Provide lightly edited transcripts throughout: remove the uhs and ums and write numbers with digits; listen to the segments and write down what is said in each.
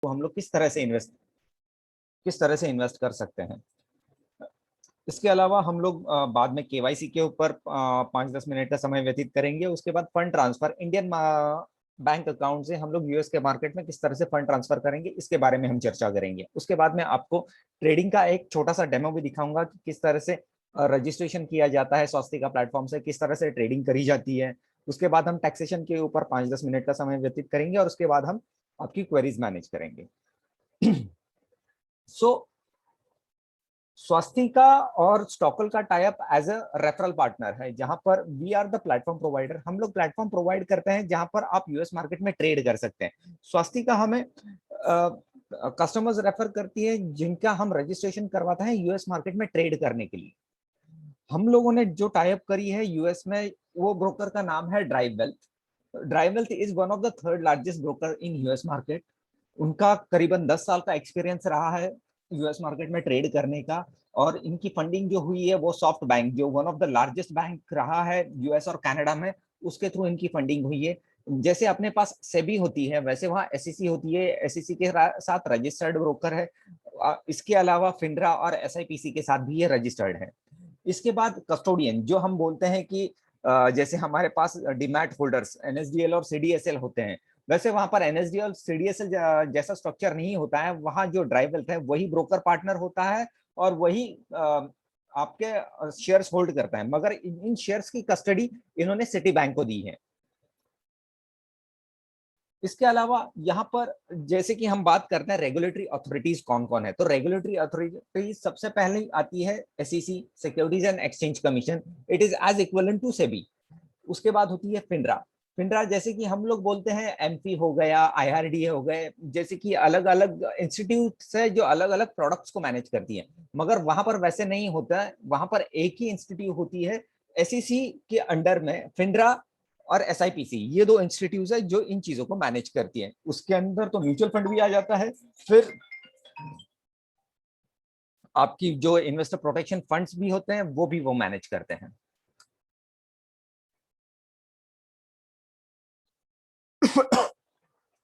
हम लोग किस तरह से इन्वेस्ट कर सकते हैं। इसके अलावा हम लोग बाद में केवाईसी के ऊपर 5-10 मिनट का समय व्यतीत करेंगे। उसके बाद fund transfer Indian bank account से हम लोग यूएस के मार्केट में किस तरह से फंड ट्रांसफर करेंगे, इसके बारे में हम चर्चा करेंगे। उसके बाद में आपको ट्रेडिंग का एक छोटा सा डेमो भी दिखाऊंगा कि किस तरह से रजिस्ट्रेशन किया जाता है स्वस्तिका प्लेटफॉर्म से, किस तरह से ट्रेडिंग करी जाती है। उसके बाद हम टैक्सेशन के ऊपर 5-10 मिनट का समय व्यतीत करेंगे और उसके बाद हम आपकी क्वेरीज मैनेज करेंगे। सो स्वस्तिका और स्टॉकल का tie up as a referral partner है, जहां पर we are the platform provider. हम लोग प्लेटफॉर्म प्रोवाइड करते हैं जहां पर आप यूएस मार्केट में ट्रेड कर सकते हैं। स्वस्तिका हमें कस्टमर्स रेफर करती है जिनका हम रजिस्ट्रेशन करवाते हैं यूएस मार्केट में ट्रेड करने के लिए। हम लोगों ने जो टाई अप करी है यूएस में, वो ब्रोकर का नाम है drive wealth. Drive wealth is one of the third largest broker in US market. उनका करीबन 10 साल का एक्सपीरियंस रहा है यूएस मार्केट में ट्रेड करने का। और इनकी फंडिंग जो हुई है वो सॉफ्ट बैंक, जो one of the largest bank रहा है यूएस और कनाडा में, उसके थ्रू इनकी फंडिंग हुई है। जैसे अपने पास सेबी होती है वैसे वहां एसईसी होती है, एसईसी के साथ रजिस्टर्ड ब्रोकर है। इसके अलावा फिनरा और एसआईपीसी के साथ भी ये रजिस्टर्ड है। इसके बाद कस्टोडियन, जो हम बोलते हैं कि जैसे हमारे पास डीमैट होल्डर्स एनएसडीएल और सीडीएसएल होते हैं, वैसे वहां पर एनएसडीएल और सीडीएसएल जैसा स्ट्रक्चर नहीं होता है। वहां जो ड्राइव वेल्थ है वही ब्रोकर पार्टनर होता है और वही आपके शेयर्स होल्ड करता है, मगर इन शेयर्स की कस्टडी इन्होंने सिटी बैंक को दी है। इसके अलावा यहाँ पर जैसे कि हम बात करते हैं रेगुलेटरी अथॉरिटीज कौन कौन है, तो रेगुलेटरी अथॉरिटीज सबसे पहले आती है SEC, securities and exchange commission. It is as equivalent to SEBI. उसके बाद होती है फिनरा। फिनरा जैसे कि हम लोग बोलते हैं एमपी हो गया, आईआरडीए हो गए, जैसे कि अलग अलग इंस्टीट्यूट है जो अलग अलग प्रोडक्ट्स को मैनेज करती है। मगर वहां पर वैसे नहीं होता है, वहां पर एक ही इंस्टीट्यूट होती है। एसईसी के अंडर में फिनरा और एसआईपीसी, ये दो इंस्टीट्यूट है जो इन चीजों को मैनेज करती है। उसके अंदर तो म्यूचुअल फंड भी आ जाता है। फिर आपकी जो इन्वेस्टर प्रोटेक्शन फंड्स भी होते हैं वो भी वो मैनेज करते हैं।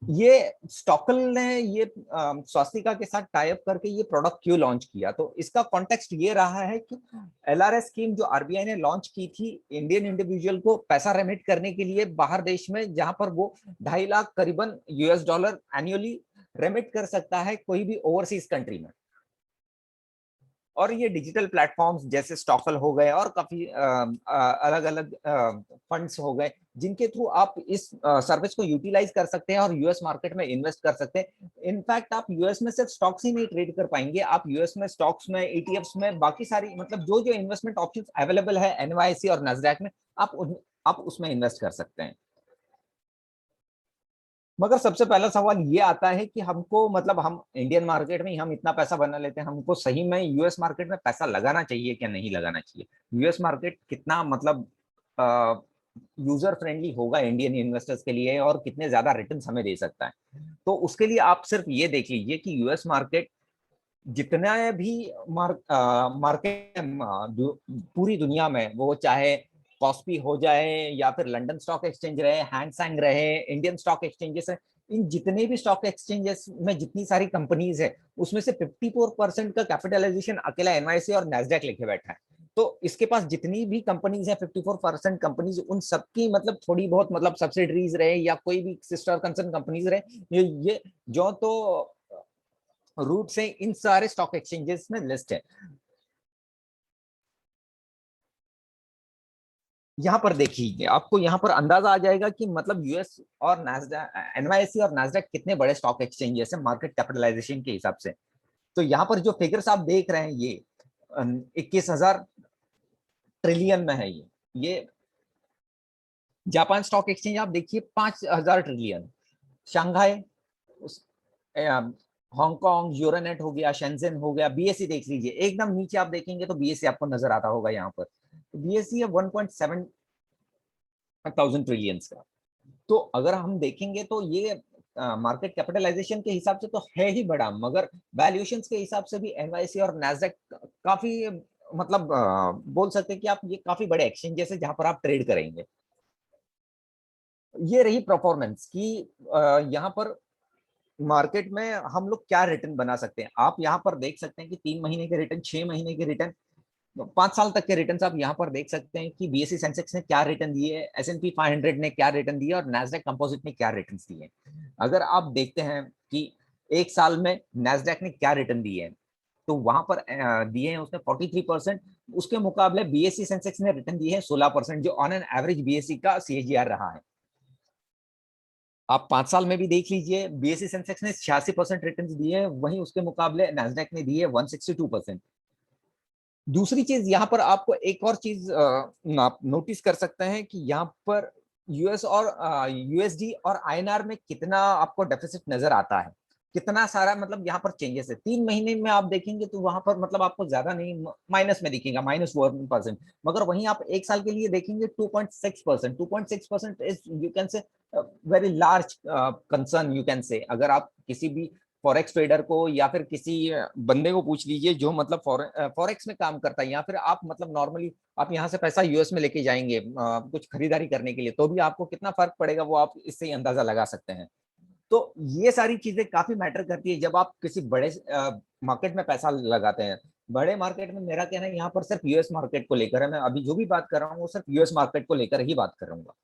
ये स्टॉकल ने ये स्वास्तिका के साथ टाई अप करके ये प्रोडक्ट क्यों लॉन्च किया, तो इसका कॉन्टेक्स्ट ये रहा है कि एलआरएस स्कीम जो आरबीआई ने लॉन्च की थी इंडियन इंडिविजुअल को पैसा रेमिट करने के लिए बाहर देश में, जहां पर वो 2.5 लाख करीबन यूएस डॉलर एनुअली रेमिट कर सकता है कोई भी ओवरसीज कंट्री में। और ये डिजिटल प्लेटफॉर्म्स जैसे स्टॉकल हो गए और काफी अलग अलग फंड्स हो गए, जिनके थ्रू आप इस सर्विस को यूटिलाइज कर सकते हैं और यूएस मार्केट में इन्वेस्ट कर सकते हैं। इनफैक्ट आप यूएस में सिर्फ स्टॉक्स ही नहीं ट्रेड कर पाएंगे, आप यूएस में स्टॉक्स में, ईटीएफ्स में, बाकी सारी मतलब जो जो इन्वेस्टमेंट ऑप्शंस अवेलेबल है एनवाईसी और नैस्डैक में, आप उसमें इन्वेस्ट कर सकते हैं। मगर सबसे पहला सवाल ये आता है कि हमको मतलब हम इंडियन मार्केट में हम इतना पैसा बना लेते हैं, हमको सही में यूएस मार्केट में पैसा लगाना चाहिए क्या नहीं लगाना चाहिए। यूएस मार्केट कितना मतलब यूजर फ्रेंडली होगा इंडियन इन्वेस्टर्स के लिए और कितने ज्यादा रिटर्न्स हमें दे सकता है। तो उसके लिए आप सिर्फ ये देख लीजिए कि यूएस मार्केट जितना भी मार्केट पूरी दुनिया में, वो चाहे कॉस्पी हो जाए या फिर लंदन स्टॉक एक्सचेंज रहे, हैंगसेंग रहे, इंडियन स्टॉक एक्सचेंजेस है, इन जितने भी स्टॉक एक्सचेंजेस में जितनी सारी कंपनीज है उसमें से 54% का कैपिटलाइजेशन अकेला एनवाईसी और नैस्डैक लेके बैठा है। तो इसके पास जितनी भी कंपनीज है 54% कंपनीज, उन सबकी मतलब थोड़ी बहुत मतलब सब्सिडरीज रहे या कोई भी सिस्टर कंसर्न कंपनीज रहे, ये जो तो रूट से इन सारे स्टॉक एक्सचेंजेस में लिस्ट है। यहाँ पर देखिए आपको यहाँ पर अंदाजा आ जाएगा कि मतलब यूएस और नैस्डैक, एनवाईसी और नैस्डैक कितने बड़े स्टॉक एक्सचेंजेस है मार्केट कैपिटलाइजेशन के हिसाब से। तो यहाँ पर जो फिगर्स आप देख रहे हैं ये 21,000 ट्रिलियन में है। ये जापान स्टॉक एक्सचेंज आप देखिए 5,000 ट्रिलियन, शंघाई, हांगकांग, यूरोनेट हो गया, शेंजन हो गया, बीएससी देख लीजिए एकदम नीचे आप देखेंगे तो बीएससी आपको नजर आता होगा यहाँ पर। बीएससी है 1.7 थाउजेंड ट्रिलियंस का। तो अगर हम देखेंगे तो ये मार्केट कैपिटलाइजेशन के हिसाब से तो है ही बड़ा, मगर वैल्यूएशन के हिसाब से भी एनवाईसी और नैस्डैक काफी मतलब बोल सकते हैं कि आप ये काफी बड़े एक्सचेंजेस है जहां पर आप ट्रेड करेंगे। ये रही परफॉर्मेंस की यहाँ पर मार्केट में हम लोग क्या रिटर्न बना सकते हैं, आप यहाँ पर देख सकते हैं कि 3 महीने के रिटर्न, 6 महीने के रिटर्न, 5 साल तक के रिटर्न आप यहाँ पर देख सकते हैं कि बीएसई सेंसेक्स ने क्या रिटर्न दिए, S&P 500 ने क्या रिटर्न दिए और नैस्डैक कंपोजिट ने क्या रिटर्न दिए। अगर आप देखते हैं कि एक साल में नैस्डैक ने क्या रिटर्न दिए, तो वहां पर दिए हैं उसने 43%, उसके मुकाबले बीएसई सेंसेक्स ने रिटर्न दिए हैं 16%, जो ऑन एन एवरेज बीएसई का सीएजीआर रहा है। आप 5 साल में भी देख लीजिए, बीएसई सेंसेक्स ने 86% रिटर्न दिए हैं, वहीं उसके मुकाबले नैस्डैक ने दिए 162%। दूसरी चीज यहाँ पर आपको एक और चीज नोटिस कर सकते हैं कि यहाँ पर यूएस और यूएसडी और आईएनआर में कितना आपको डेफिसिट नजर आता है, कितना सारा मतलब यहाँ पर चेंजेस है। 3 महीने में आप देखेंगे तो वहां पर मतलब आपको ज्यादा नहीं, माइनस में दिखेगा, -1%। मगर वहीं आप एक साल के लिए देखेंगे 2.6%, 2.6% इज यू कैन से very large concern, you can से। अगर आप किसी भी फॉरेक्स ट्रेडर को या फिर किसी बंदे को पूछ लीजिए जो मतलब फॉरेक्स में काम करता है, या फिर आप मतलब नॉर्मली आप यहाँ से पैसा यूएस में लेके जाएंगे कुछ खरीदारी करने के लिए, तो भी आपको कितना फर्क पड़ेगा वो आप इससे ही अंदाजा लगा सकते हैं। तो ये सारी चीजें काफी मैटर करती है जब आप किसी बड़े मार्केट में पैसा लगाते हैं। बड़े मार्केट में मेरा कहना है यहाँ पर सिर्फ यूएस मार्केट को लेकर है, मैं अभी जो भी बात कर रहा हूँ वो सिर्फ यूएस मार्केट को लेकर ही बात कर रहा हूँ।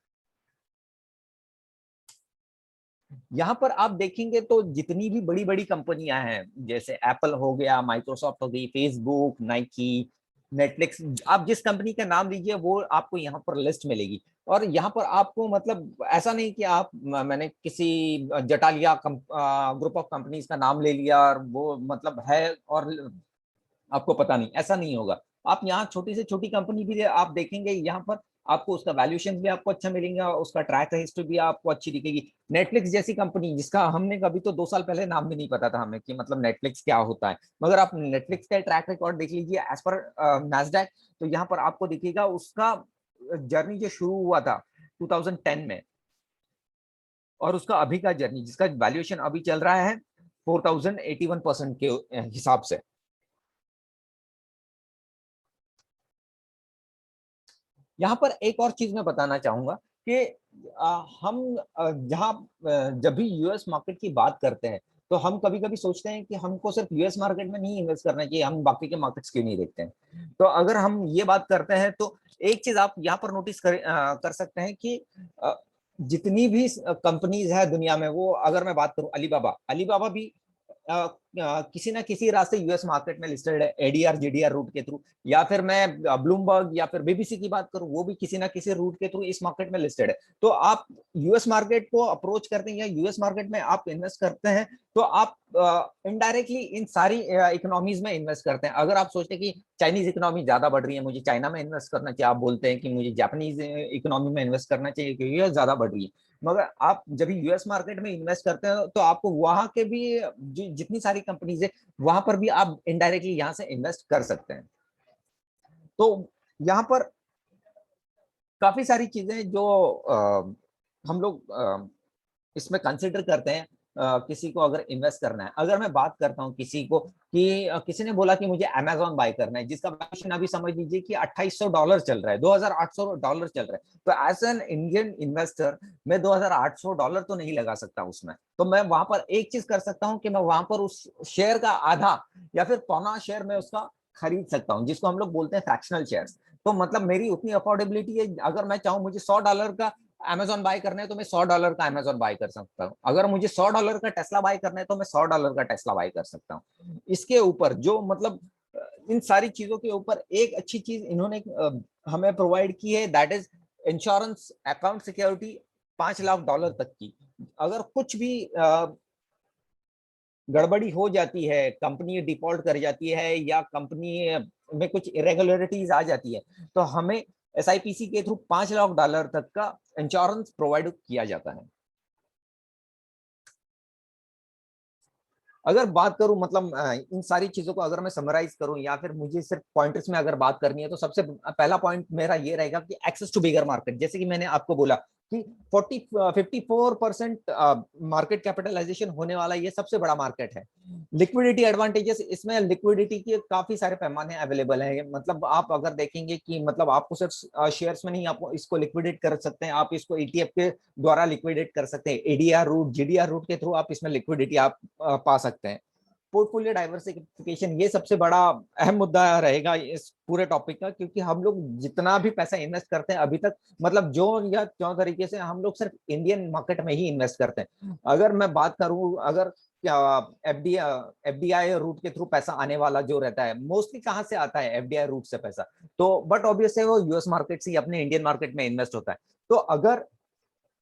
यहाँ पर आप देखेंगे तो जितनी भी बड़ी बड़ी कंपनियां हैं, जैसे एप्पल हो गया, माइक्रोसॉफ्ट हो गई, फेसबुक, नाइकी, नेटफ्लिक्स, आप जिस कंपनी का नाम लीजिए वो आपको यहाँ पर लिस्ट मिलेगी। और यहाँ पर आपको मतलब ऐसा नहीं कि आप मैंने किसी जटालिया ग्रुप ऑफ कंपनीज का नाम ले लिया और वो मतलब है और आपको पता नहीं, ऐसा नहीं होगा। आप यहाँ छोटी से छोटी कंपनी भी आप देखेंगे, यहाँ पर आपको उसका वैल्यूएशन भी आपको अच्छा मिलेगा, उसका ट्रैक हिस्ट्री भी आपको अच्छी दिखेगी। नेटफ्लिक्स जैसी कंपनी जिसका हमने कभी तो 2 साल पहले नाम भी नहीं पता था हमें कि मतलब नेटफ्लिक्स क्या होता है, मगर आप नेटफ्लिक्स का ट्रैक रिकॉर्ड देख लीजिए एज पर नैस्डैक, तो यहाँ पर आपको दिखेगा उसका जर्नी जो शुरू हुआ था 2010 में, और उसका अभी का जर्नी जिसका वैल्यूएशन अभी चल रहा है 4081% के हिसाब से। यहाँ पर एक और चीज मैं बताना चाहूंगा कि हम जहाँ जब भी यूएस मार्केट की बात करते हैं तो हम कभी कभी सोचते हैं कि हमको सिर्फ यूएस मार्केट में नहीं इन्वेस्ट करना चाहिए, हम बाकी के मार्केट्स क्यों नहीं देखते हैं। तो अगर हम ये बात करते हैं तो एक चीज आप यहाँ पर नोटिस कर सकते हैं कि जितनी भी कंपनीज है दुनिया में, वो अगर मैं बात करूं अलीबाबा, अलीबाबा भी किसी ना किसी रास्ते यूएस मार्केट में लिस्टेड है, एडीआर जीडीआर रूट के थ्रू, या फिर मैं ब्लूमबर्ग या फिर बीबीसी की बात करूं वो भी किसी ना किसी रूट के थ्रू इस मार्केट में लिस्टेड है। तो आप यूएस मार्केट को अप्रोच करते हैं या यूएस मार्केट में आप इन्वेस्ट करते हैं तो आप इनडायरेक्टली इन सारी इकोनॉमीज में इन्वेस्ट करते हैं। अगर आप सोचते हैं कि चाइनीज इकोनॉमी ज्यादा बढ़ रही है, मुझे चाइना में इन्वेस्ट करना चाहिए, आप बोलते हैं कि मुझे जापानीज इकोनॉमी में इन्वेस्ट करना चाहिए क्योंकि यूएस ज्यादा बढ़ रही है, मगर आप जब यूएस मार्केट में इन्वेस्ट करते हैं तो आपको वहां के भी जितनी सारी कंपनीज है वहां पर भी आप इनडायरेक्टली यहां से इन्वेस्ट कर सकते हैं। तो यहाँ पर काफी सारी चीजें जो हम लोग इसमें कंसिडर करते हैं किसी को अगर इन्वेस्ट करना है। अगर मैं बात करता हूँ किसी को कि किसी ने बोला कि मुझे अमेजोन बाय करना है जिसका वैल्यूएशन अभी समझ लीजिए कि $2800 चल रहा है, $2800 चल रहा है, तो एज एन इंडियन इन्वेस्टर मैं $2800 तो नहीं लगा सकता उसमें। तो मैं वहां पर एक चीज कर सकता हूँ कि मैं वहां पर उस शेयर का आधा या फिर पौना शेयर में उसका खरीद सकता हूँ, जिसको हम लोग बोलते हैं फ्रैक्शनल शेयर्स। तो मतलब मेरी उतनी अफोर्डेबिलिटी है, अगर मैं चाहूँ मुझे $100 का अमेजोन बाय करना है तो मैं $100 का अमेजोन बाय कर सकता हूँ, अगर मुझे $100 का टेस्ला बाय करना है तो मैं $100 का टेस्ला बाय कर सकता हूँ। इसके ऊपर जो मतलब इन सारी चीजों के ऊपर एक अच्छी चीज इन्होंने हमें प्रोवाइड की है, that is insurance account security $5 lakh तक की। अगर कुछ भी गड़बड़ी हो जाती है, कंपनी डिफॉल्ट कर जाती है या कंपनी में कुछ इरेगुलरिटीज आ जाती है, तो हमें एसआईपीसी के थ्रू $5 लाख तक का इंश्योरेंस प्रोवाइड किया जाता है। अगर बात करूं मतलब इन सारी चीजों को अगर मैं समराइज करूं या फिर मुझे सिर्फ पॉइंटर्स में अगर बात करनी है, तो सबसे पहला पॉइंट मेरा ये रहेगा कि एक्सेस टू बिगर मार्केट। जैसे कि मैंने आपको बोला कि 54% मार्केट कैपिटलाइजेशन होने वाला ये सबसे बड़ा मार्केट है। लिक्विडिटी एडवांटेजेस, इसमें लिक्विडिटी के काफी सारे पैमाने अवेलेबल है। मतलब आप अगर देखेंगे कि मतलब आपको सिर्फ शेयर्स में नहीं, आप इसको लिक्विडेट कर सकते हैं, आप इसको ईटीएफ के द्वारा लिक्विडेट कर सकते हैं, एडीआर रूट, जीडीआर रूट के थ्रू आप इसमें लिक्विडिटी आप पा सकते हैं। पोर्टफोलियो डाइवर्सिफिकेशन ये सबसे बड़ा अहम मुद्दा रहेगा इस पूरे टॉपिक का, क्योंकि हम लोग जितना भी पैसा इन्वेस्ट करते हैं अभी तक, मतलब जो या क्यों तरीके से हम लोग सिर्फ इंडियन मार्केट में ही इन्वेस्ट करते हैं। अगर मैं बात करूं, अगर एफडीआई रूट के थ्रू पैसा आने वाला जो रहता है, मोस्टली कहाँ से आता है एफडीआई रूट से पैसा, तो बट ऑब्वियसली वो यूएस मार्केट से अपने इंडियन मार्केट में इन्वेस्ट होता है। तो अगर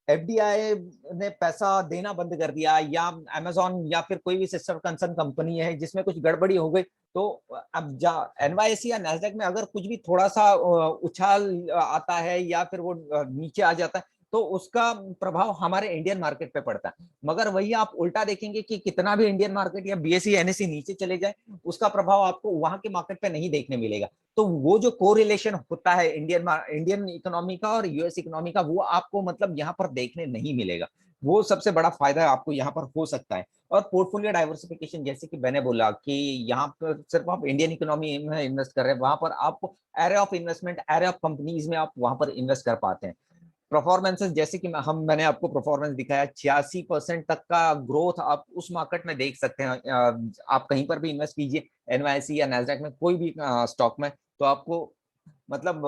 एफडीआई ने पैसा देना बंद कर दिया, या अमेजॉन या फिर कोई भी सिस्टर कंसर्न कंपनी है जिसमें कुछ गड़बड़ी हो गई, तो अब एनवाईएसई या नैस्डैक में अगर कुछ भी थोड़ा सा उछाल आता है या फिर वो नीचे आ जाता है, तो उसका प्रभाव हमारे इंडियन मार्केट पे पड़ता है। मगर वही आप उल्टा देखेंगे कि कितना भी इंडियन मार्केट या बीएसई एनएसई नीचे चले जाए, उसका प्रभाव आपको वहां के मार्केट पे नहीं देखने मिलेगा। तो वो जो कोरिलेशन होता है इंडियन इकोनॉमी का और यूएस इकोनॉमी का, वो आपको मतलब यहाँ पर देखने नहीं मिलेगा। वो सबसे बड़ा फायदा आपको यहाँ पर हो सकता है। और पोर्टफोलियो डाइवर्सिफिकेशन, जैसे कि मैंने बोला कि यहाँ पर सिर्फ आप इंडियन इकोनॉमी में इन्वेस्ट कर रहे हैं, वहां पर आपको array of investment, array of companies में आप वहां पर इन्वेस्ट कर पाते हैं। परफॉर्मेंसेस, जैसे कि मैंने आपको परफॉर्मेंस दिखाया, 86% तक का ग्रोथ आप उस मार्केट में देख सकते हैं। आप कहीं पर भी इन्वेस्ट कीजिए, एनवाईसी या नैस्डैक में, कोई भी स्टॉक में, तो आपको मतलब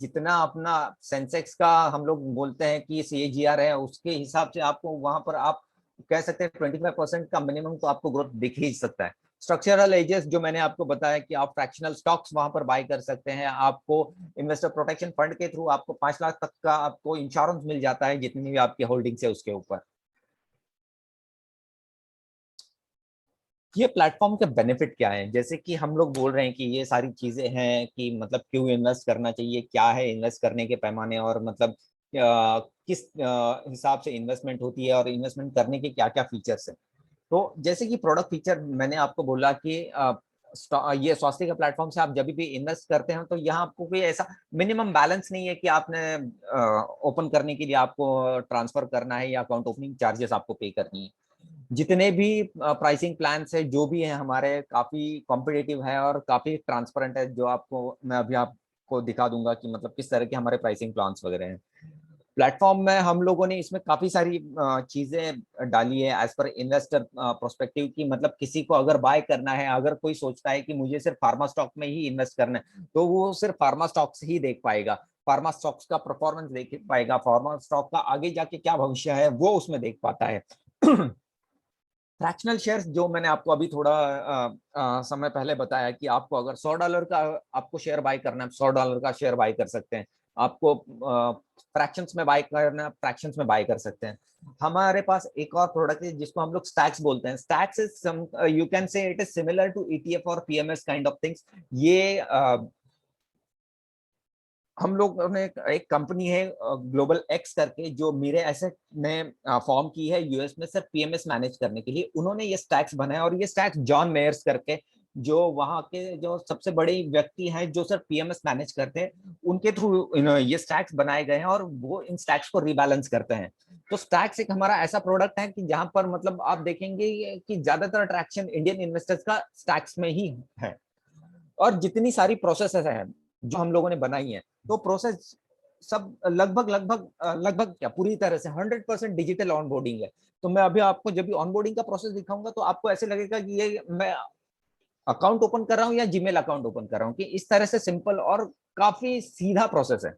जितना अपना सेंसेक्स का हम लोग बोलते हैं कि सीएजीआर है, उसके हिसाब से आपको वहां पर आप कह सकते हैं 25% का मिनिमम तो आपको ग्रोथ दिख ही सकता है। स्ट्रक्चरल एजेस जो मैंने आपको बताया कि आप फ्रैक्शनल स्टॉक्स वहां पर बाय कर सकते हैं, आपको इन्वेस्टर प्रोटेक्शन फंड के थ्रू आपको 5 लाख तक का आपको इंश्योरेंस मिल जाता है जितनी भी आपकी होल्डिंग्स है उसके ऊपर। ये प्लेटफॉर्म के बेनिफिट क्या है, जैसे कि हम लोग बोल रहे हैं कि ये सारी चीजें हैं कि मतलब क्यों इन्वेस्ट करना चाहिए, क्या है इन्वेस्ट करने के पैमाने, और मतलब किस हिसाब से इन्वेस्टमेंट होती है और इन्वेस्टमेंट करने के क्या क्या फीचर्स हैं। तो जैसे कि प्रोडक्ट फीचर मैंने आपको बोला कि ये स्वास्थ्य के प्लेटफॉर्म से आप जब भी इन्वेस्ट करते हैं, तो यहाँ आपको कोई ऐसा मिनिमम बैलेंस नहीं है कि आपने ओपन करने के लिए आपको ट्रांसफर करना है या अकाउंट ओपनिंग चार्जेस आपको पे करनी है। जितने भी प्राइसिंग प्लान्स है जो भी है हमारे, काफी कॉम्पिटिटिव है और काफी ट्रांसपेरेंट है, जो आपको मैं अभी आपको दिखा दूंगा कि मतलब किस तरह के हमारे प्राइसिंग प्लान्स वगैरह हैं। प्लेटफॉर्म में हम लोगों ने इसमें काफी सारी चीजें डाली है एज पर इन्वेस्टर प्रोस्पेक्टिव की, मतलब किसी को अगर बाय करना है, अगर कोई सोचता है कि मुझे सिर्फ फार्मा स्टॉक में ही इन्वेस्ट करना है, तो वो सिर्फ फार्मा स्टॉक्स ही देख पाएगा, फार्मा स्टॉक्स का परफॉर्मेंस देख पाएगा, फार्मा स्टॉक का आगे जाके क्या भविष्य है वो उसमें देख पाता है। फ्रैक्शनल शेयर्स जो मैंने आपको अभी थोड़ा समय पहले बताया कि आपको अगर $100 का आपको शेयर बाय करना है, $100 का शेयर बाय कर सकते हैं। आपको फ्रैक्शंस में बाय करना है, फ्रैक्शंस में बाय कर सकते हैं। हमारे पास एक और प्रोडक्ट है जिसको हम लोग स्टैक्स बोलते हैं। Stacks is you can say it is similar to ETF और पीएमएस काइंड ऑफ थिंग्स। ये हम लोग ने एक कंपनी है ग्लोबल एक्स करके, जो मेरे एसेट ने फॉर्म की है यूएस में सिर्फ पीएमएस मैनेज करने के लिए। उन्होंने ये स्टैक्स बनाया, और ये स्टैक्स जॉन मेयर्स करके, जो वहां के जो सबसे बड़े व्यक्ति हैं जो सिर्फ पीएमएस मैनेज करते हैं, उनके थ्रू ये स्टैक्स बनाए गए हैं, और वो इन स्टैक्स को रिबैलेंस करते हैं। तो स्टैक्स एक हमारा ऐसा प्रोडक्ट है कि जहां पर मतलब आप देखेंगे कि ज्यादातर अट्रैक्शन इंडियन इन्वेस्टर्स का स्टैक्स में ही है। और जितनी सारी प्रोसेसेस है जो हम लोगों ने बनाई है, तो प्रोसेस सब लगभग क्या पूरी तरह से 100% डिजिटल ऑनबोर्डिंग है। तो मैं अभी आपको जब भी ऑनबोर्डिंग का प्रोसेस दिखाऊंगा, तो आपको ऐसे लगेगा कि ये मैं अकाउंट ओपन कर रहा हूँ या जीमेल अकाउंट ओपन कर रहा हूँ, कि इस तरह से सिंपल और काफी सीधा प्रोसेस है।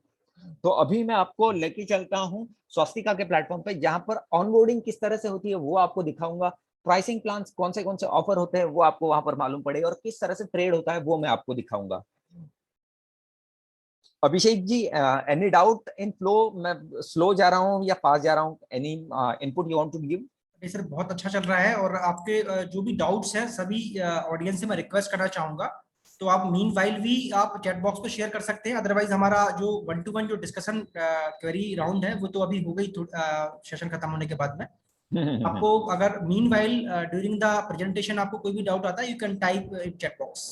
तो अभी मैं आपको लेके चलता हूँ स्वास्तिका के प्लेटफॉर्म पे, जहां पर ऑनबोर्डिंग किस तरह से होती है वो आपको दिखाऊंगा। प्राइसिंग प्लान्स कौन से ऑफर होते हैं वो आपको वहां पर मालूम पड़ेगा, और किस तरह से ट्रेड होता है वो मैं आपको दिखाऊंगा। Abhishek ji, any doubt in flow? मैं स्लो जा रहा हूँ या फास्ट जा रहा हूँ? Any input you want to give? नहीं सर, बहुत अच्छा चल रहा है। और आपके जो भी डाउट्स हैं सभी ऑडियंस से मैं रिक्वेस्ट करना चाहूंगा, तो आप मीन वाइल भी आप चैट बॉक्स पे शेयर कर सकते हैं। अदरवाइज हमारा जो 1-to-1 जो डिस्कशन क्वेरी राउंड है वो तो अभी हो गई सेशन खत्म होने के बाद में। आपको अगर meanwhile during the presentation आपको कोई भी डाउट आता है, you can type in chat box.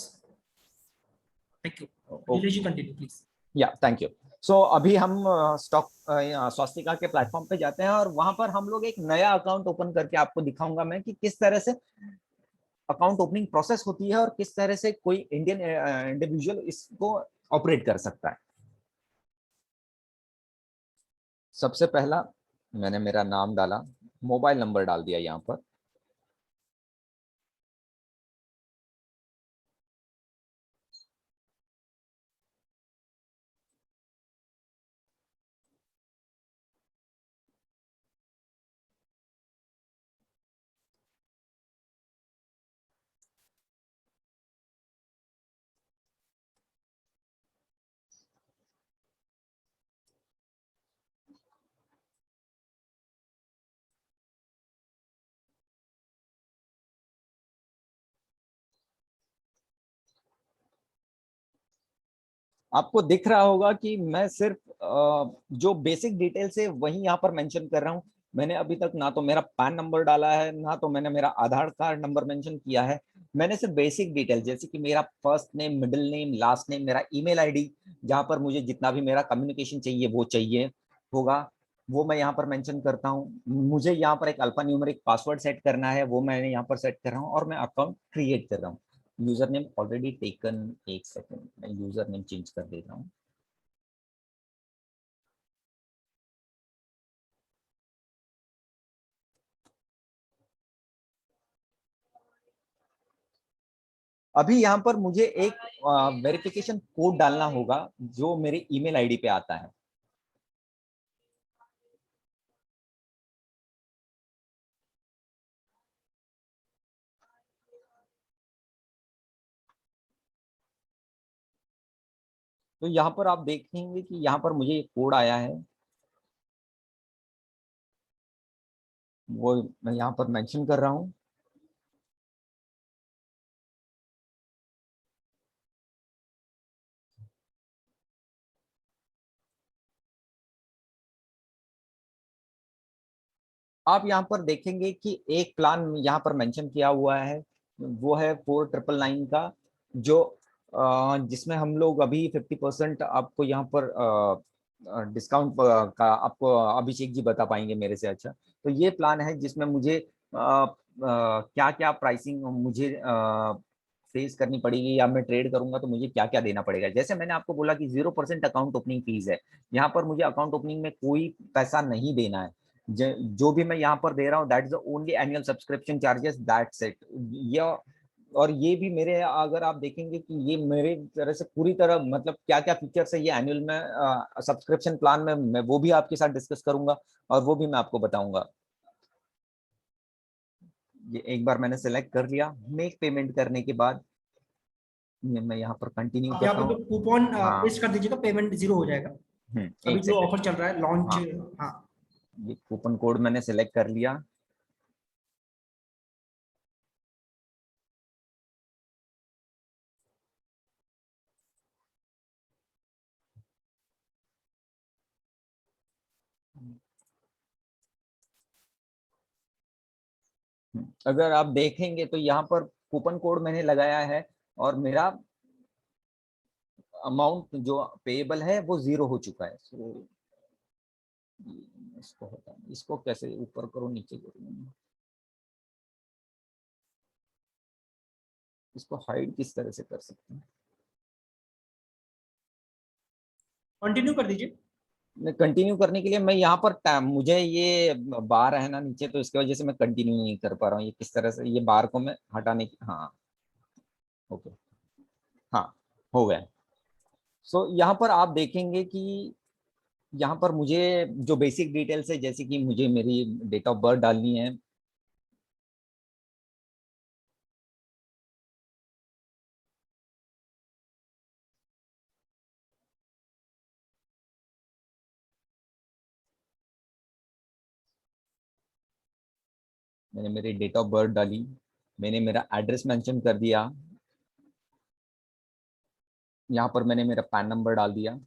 Thank you. Nilesh ji, continue please. या थैंक यू। सो अभी हम स्टॉक स्वास्तिका के प्लेटफॉर्म पे जाते हैं और वहां पर हम लोग एक नया अकाउंट ओपन करके आपको दिखाऊंगा मैं कि किस तरह से अकाउंट ओपनिंग प्रोसेस होती है और किस तरह से कोई इंडियन इंडिविजुअल इसको ऑपरेट कर सकता है। सबसे पहला मैंने मेरा नाम डाला, मोबाइल नंबर डाल दिया यहाँ पर। आपको दिख रहा होगा कि मैं सिर्फ जो बेसिक डिटेल्स है वही यहाँ पर मेंशन कर रहा हूँ। मैंने अभी तक ना तो मेरा पैन नंबर डाला है, ना तो मैंने मेरा आधार कार्ड नंबर मेंशन किया है। मैंने सिर्फ बेसिक डिटेल जैसे कि मेरा first name, middle name, last name, मेरा ईमेल आईडी, जहाँ पर मुझे जितना भी मेरा कम्युनिकेशन चाहिए वो चाहिए होगा, वो मैं यहाँ पर मेंशन करता हूँ। मुझे यहाँ पर एक अल्फा न्यूमेरिक पासवर्ड सेट करना है, वो मैंने यहाँ पर सेट कर रहा हूँ और मैं अकाउंट क्रिएट कर रहा हूँ। यूजर नेम ऑलरेडी टेकन, एक सेकंड मैं यूजर नेम चेंज कर देता हूँ। अभी यहाँ पर मुझे एक वेरिफिकेशन कोड डालना होगा जो मेरे ईमेल आईडी पे आता है। तो यहाँ पर आप देखेंगे कि यहाँ पर मुझे एक कोड आया है, वो मैं यहाँ पर मेंशन कर रहा हूँ। आप यहाँ पर देखेंगे कि एक प्लान यहाँ पर मेंशन किया हुआ है, वो है 4999 का, जो जिसमें हम लोग अभी 50% आपको यहाँ पर डिस्काउंट का आपको अभिषेक जी बता पाएंगे मेरे से अच्छा। तो ये प्लान है जिसमें मुझे क्या क्या प्राइसिंग मुझे फेस करनी पड़ेगी, या मैं ट्रेड करूंगा तो मुझे क्या क्या देना पड़ेगा। जैसे मैंने आपको बोला कि 0% अकाउंट ओपनिंग फीस है, यहाँ पर मुझे अकाउंट ओपनिंग में कोई पैसा नहीं देना है। जो भी मैं यहाँ पर दे रहा हूँ that is the only annual subscription charges, that's it. ये और ये भी मेरे, अगर आप देखेंगे कि ये मेरे तरह से पूरी तरह मतलब क्या क्या फीचर्स है ये एनुअल में सब्सक्रिप्शन प्लान में, मैं वो भी आपके साथ डिस्कस करूंगा और वो भी मैं आपको बताऊंगा। ये एक बार मैंने सेलेक्ट कर लिया, मेक पेमेंट करने के बाद ये मैं यहाँ पर कंटिन्यू आप यहाँ करता पे हूँ। जो कूपन हाँ। पेस्ट कर दीजिएगा, पेमेंट जीरो हो जाएगा। अभी एक जो सेकेंड। ऑफर चल रहा है लॉन्च। हाँ, हाँ। ये कूपन कोड मैंने सेलेक्ट कर लिया। अगर आप देखेंगे तो यहाँ पर कूपन कोड मैंने लगाया है और मेरा अमाउंट जो पेएबल है वो 0 हो चुका है। सो इसको हटा, इसको कैसे ऊपर करो नीचे करो, इसको हाइड किस तरह से कर सकते हैं। कंटिन्यू कर दीजिए। कंटिन्यू करने के लिए मैं यहाँ पर मुझे ये बार है ना नीचे, तो इसकी वजह से मैं कंटिन्यू नहीं कर पा रहा हूँ। ये किस तरह से ये बार को मैं हटाने की, हाँ ओके, हाँ हो गया। सो यहाँ पर आप देखेंगे कि यहाँ पर मुझे जो बेसिक डिटेल्स है, जैसे कि मुझे मेरी डेट ऑफ बर्थ डालनी है। मैंने मेरी डेट ऑफ बर्थ डाली, मैंने मेरा एड्रेस मेंशन कर दिया, यहाँ पर मैंने मेरा पैन नंबर डाल दिया।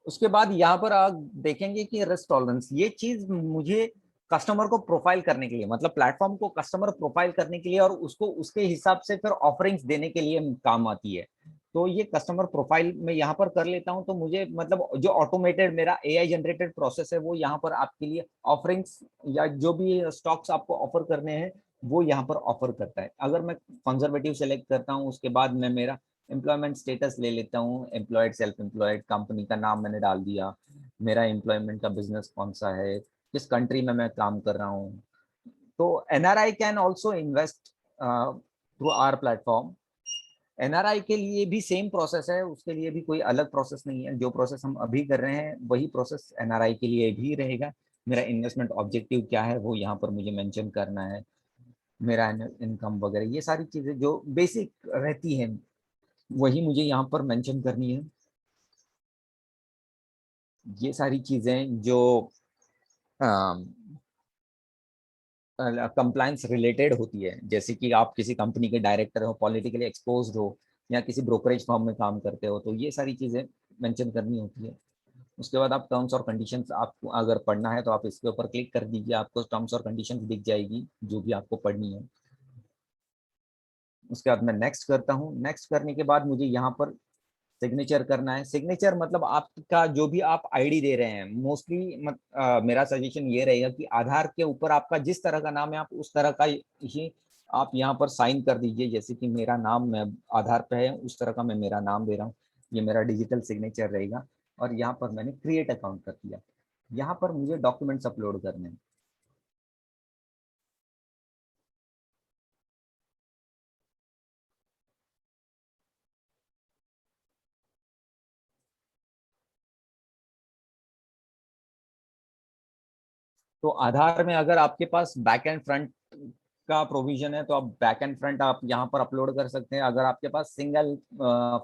उसके बाद यहाँ पर आप देखेंगे कि रिस्क टॉलरेंस, ये चीज मुझे कस्टमर को प्रोफाइल करने के लिए, मतलब प्लेटफॉर्म को कस्टमर प्रोफाइल करने के लिए और उसको उसके हिसाब से फिर ऑफरिंग्स देने के लिए काम आती है। तो ये कस्टमर प्रोफाइल मैं यहाँ पर कर लेता हूँ, तो मुझे मतलब जो ऑटोमेटेड मेरा एआई जनरेटेड प्रोसेस है वो यहाँ पर आपके लिए ऑफरिंग्स या जो भी स्टॉक्स आपको ऑफर करने हैं वो यहाँ पर ऑफर करता है। अगर मैं कंजर्वेटिव सेलेक्ट करता हूँ, उसके बाद मैं मेरा एम्प्लॉयमेंट स्टेटस ले लेता हूँ, एम्प्लॉयड, सेल्फ एम्प्लॉयड, कंपनी का नाम मैंने डाल दिया, मेरा एम्प्लॉयमेंट का बिजनेस कौन सा है, किस कंट्री में मैं काम कर रहा हूँ। तो NRI can also invest through our platform. NRI के लिए भी सेम प्रोसेस है, उसके लिए भी कोई अलग प्रोसेस नहीं है। जो प्रोसेस हम अभी कर रहे हैं वही प्रोसेस एनआरआई के लिए भी रहेगा। मेरा इन्वेस्टमेंट ऑब्जेक्टिव क्या है वो यहाँ पर मुझे मेंशन करना है, मेरा इनकम वगैरह ये सारी चीजें जो बेसिक रहती हैं वही मुझे यहाँ पर मेंशन करनी है। ये सारी चीजें जो कंप्लायंस रिलेटेड होती है, जैसे कि आप किसी कंपनी के डायरेक्टर हो, पॉलिटिकली एक्सपोज्ड हो या किसी ब्रोकरेज फर्म में काम करते हो, तो ये सारी चीजें मेंशन करनी होती है। उसके बाद आप टर्म्स और कंडीशंस, आपको अगर पढ़ना है तो आप इसके ऊपर क्लिक कर दीजिए, आपको टर्म्स और कंडीशंस दिख जाएगी जो भी आपको पढ़नी है। उसके बाद मैं नेक्स्ट करता हूँ। नेक्स्ट करने के बाद मुझे यहाँ पर सिग्नेचर करना है। सिग्नेचर मतलब आपका जो भी आप आईडी दे रहे हैं, मोस्टली मेरा सजेशन ये रहेगा कि आधार के ऊपर आपका जिस तरह का नाम है आप उस तरह का ही आप यहाँ पर साइन कर दीजिए। जैसे कि मेरा नाम मैं आधार पे है उस तरह का मैं मेरा नाम दे रहा हूँ, ये मेरा डिजिटल सिग्नेचर रहेगा। और यहाँ पर मैंने क्रिएट अकाउंट कर दिया। यहाँ पर मुझे डॉक्यूमेंट्स अपलोड करने हैं। तो आधार में अगर आपके पास बैक एंड फ्रंट का प्रोविजन है तो आप बैक एंड फ्रंट आप यहाँ पर अपलोड कर सकते हैं। अगर आपके पास सिंगल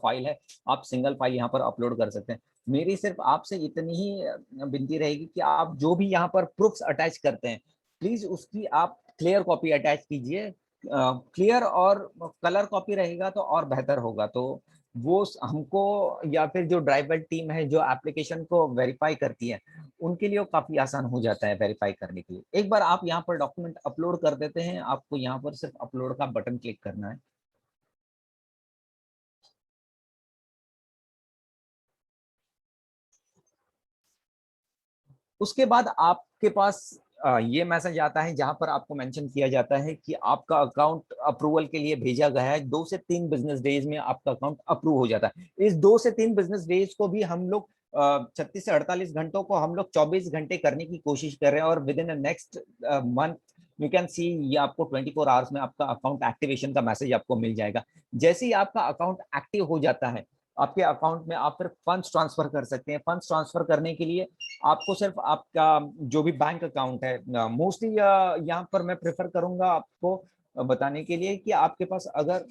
फाइल है आप सिंगल फाइल यहाँ पर अपलोड कर सकते हैं। मेरी सिर्फ आपसे इतनी ही विनती रहेगी कि आप जो भी यहाँ पर प्रूफ्स अटैच करते हैं प्लीज उसकी आप क्लियर कॉपी अटैच कीजिए। क्लियर और कलर कॉपी रहेगा तो और बेहतर होगा। तो वो हमको या फिर जो ड्राइवर टीम है जो एप्लीकेशन को वेरीफाई करती है उनके लिए काफी आसान हो जाता है वेरीफाई करने के लिए। एक बार आप यहाँ पर डॉक्यूमेंट अपलोड कर देते हैं, आपको यहाँ पर सिर्फ अपलोड का बटन क्लिक करना है। उसके बाद आपके पास ये मैसेज आता है जहां पर आपको मेंशन किया जाता है कि आपका अकाउंट अप्रूवल के लिए भेजा गया है। 2 से 3 बिजनेस डेज में आपका अकाउंट अप्रूव हो जाता है। इस 2 से 3 बिजनेस डेज को भी हम लोग 36 से 48 घंटों को हम लोग 24 घंटे करने की कोशिश कर रहे हैं। और with in next month you can see ये आपको 24 आवर्स में आपका अकाउंट एक्टिवेशन का मैसेज आपको मिल जाएगा। जैसे ही आपका अकाउंट एक्टिव हो जाता है आपके अकाउंट में आप फिर फंड्स ट्रांसफर कर सकते हैं। फंड्स ट्रांसफर करने के लिए आपको सिर्फ आपका जो भी बैंक अकाउंट है, मोस्टली यहाँ पर मैं प्रेफर करूंगा आपको बताने के लिए कि आपके पास अगर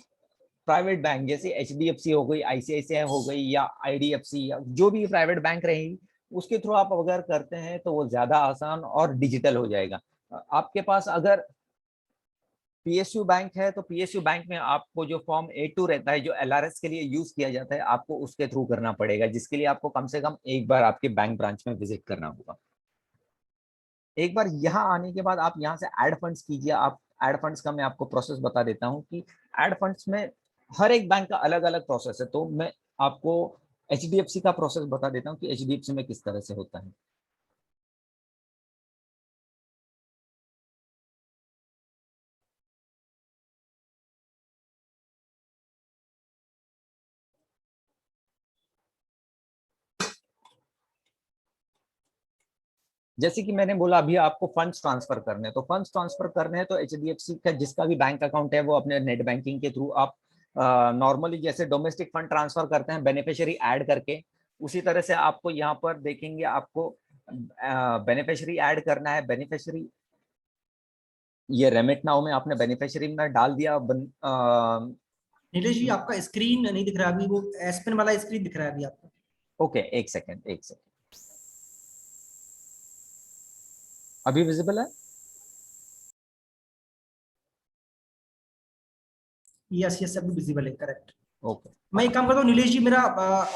प्राइवेट बैंक जैसे एचडीएफसी हो गई, आईसीआईसीआई हो गई या आईडीएफसी या जो भी प्राइवेट बैंक रहेगी उसके थ्रू आप अगर करते हैं तो वो ज्यादा आसान और डिजिटल हो जाएगा। आपके पास अगर पीएसयू बैंक है तो पीएसयू बैंक में आपको जो फॉर्म A2 रहता है जो एलआरएस के लिए यूज किया जाता है आपको उसके थ्रू करना पड़ेगा, जिसके लिए आपको कम से कम एक बार आपके बैंक ब्रांच में विजिट करना होगा। एक बार यहाँ आने के बाद आप यहाँ से ऐड फंड्स कीजिए। आप ऐड फंड्स का मैं आपको प्रोसेस बता देता हूँ कि ऐड फंड्स में हर एक बैंक का अलग अलग प्रोसेस है। तो मैं आपको एचडीएफसी का प्रोसेस बता देता हूँ कि एचडीएफसी में किस तरह से होता है। जैसे कि मैंने बोला अभी आपको फंड्स ट्रांसफर करने हैं, तो फंड्स ट्रांसफर करने हैं तो एचडीएफसी का जिसका भी बैंक अकाउंट है वो अपने नेट बैंकिंग के थ्रू आप नॉर्मली जैसे डोमेस्टिक फंड ट्रांसफर करते हैं बेनिफिशियरी ऐड करके, उसी तरह से आपको यहाँ पर देखेंगे आपको बेनिफिशियरी ऐड करना है। बेनिफिशियरी ये रेमिट नाउ में आपने बेनिफिशियरी में डाल दिया। नीलेश जी आपका स्क्रीन नहीं दिख रहा अभी, वो एस पेन वाला स्क्रीन दिख रहा है अभी आपको। ओके एक सेकेंड एक सेकेंड, अभी विजिबल है? यस यस अभी विजिबल है, करेक्ट। ओके मैं एक काम करता हूँ नीलेश जी, मेरा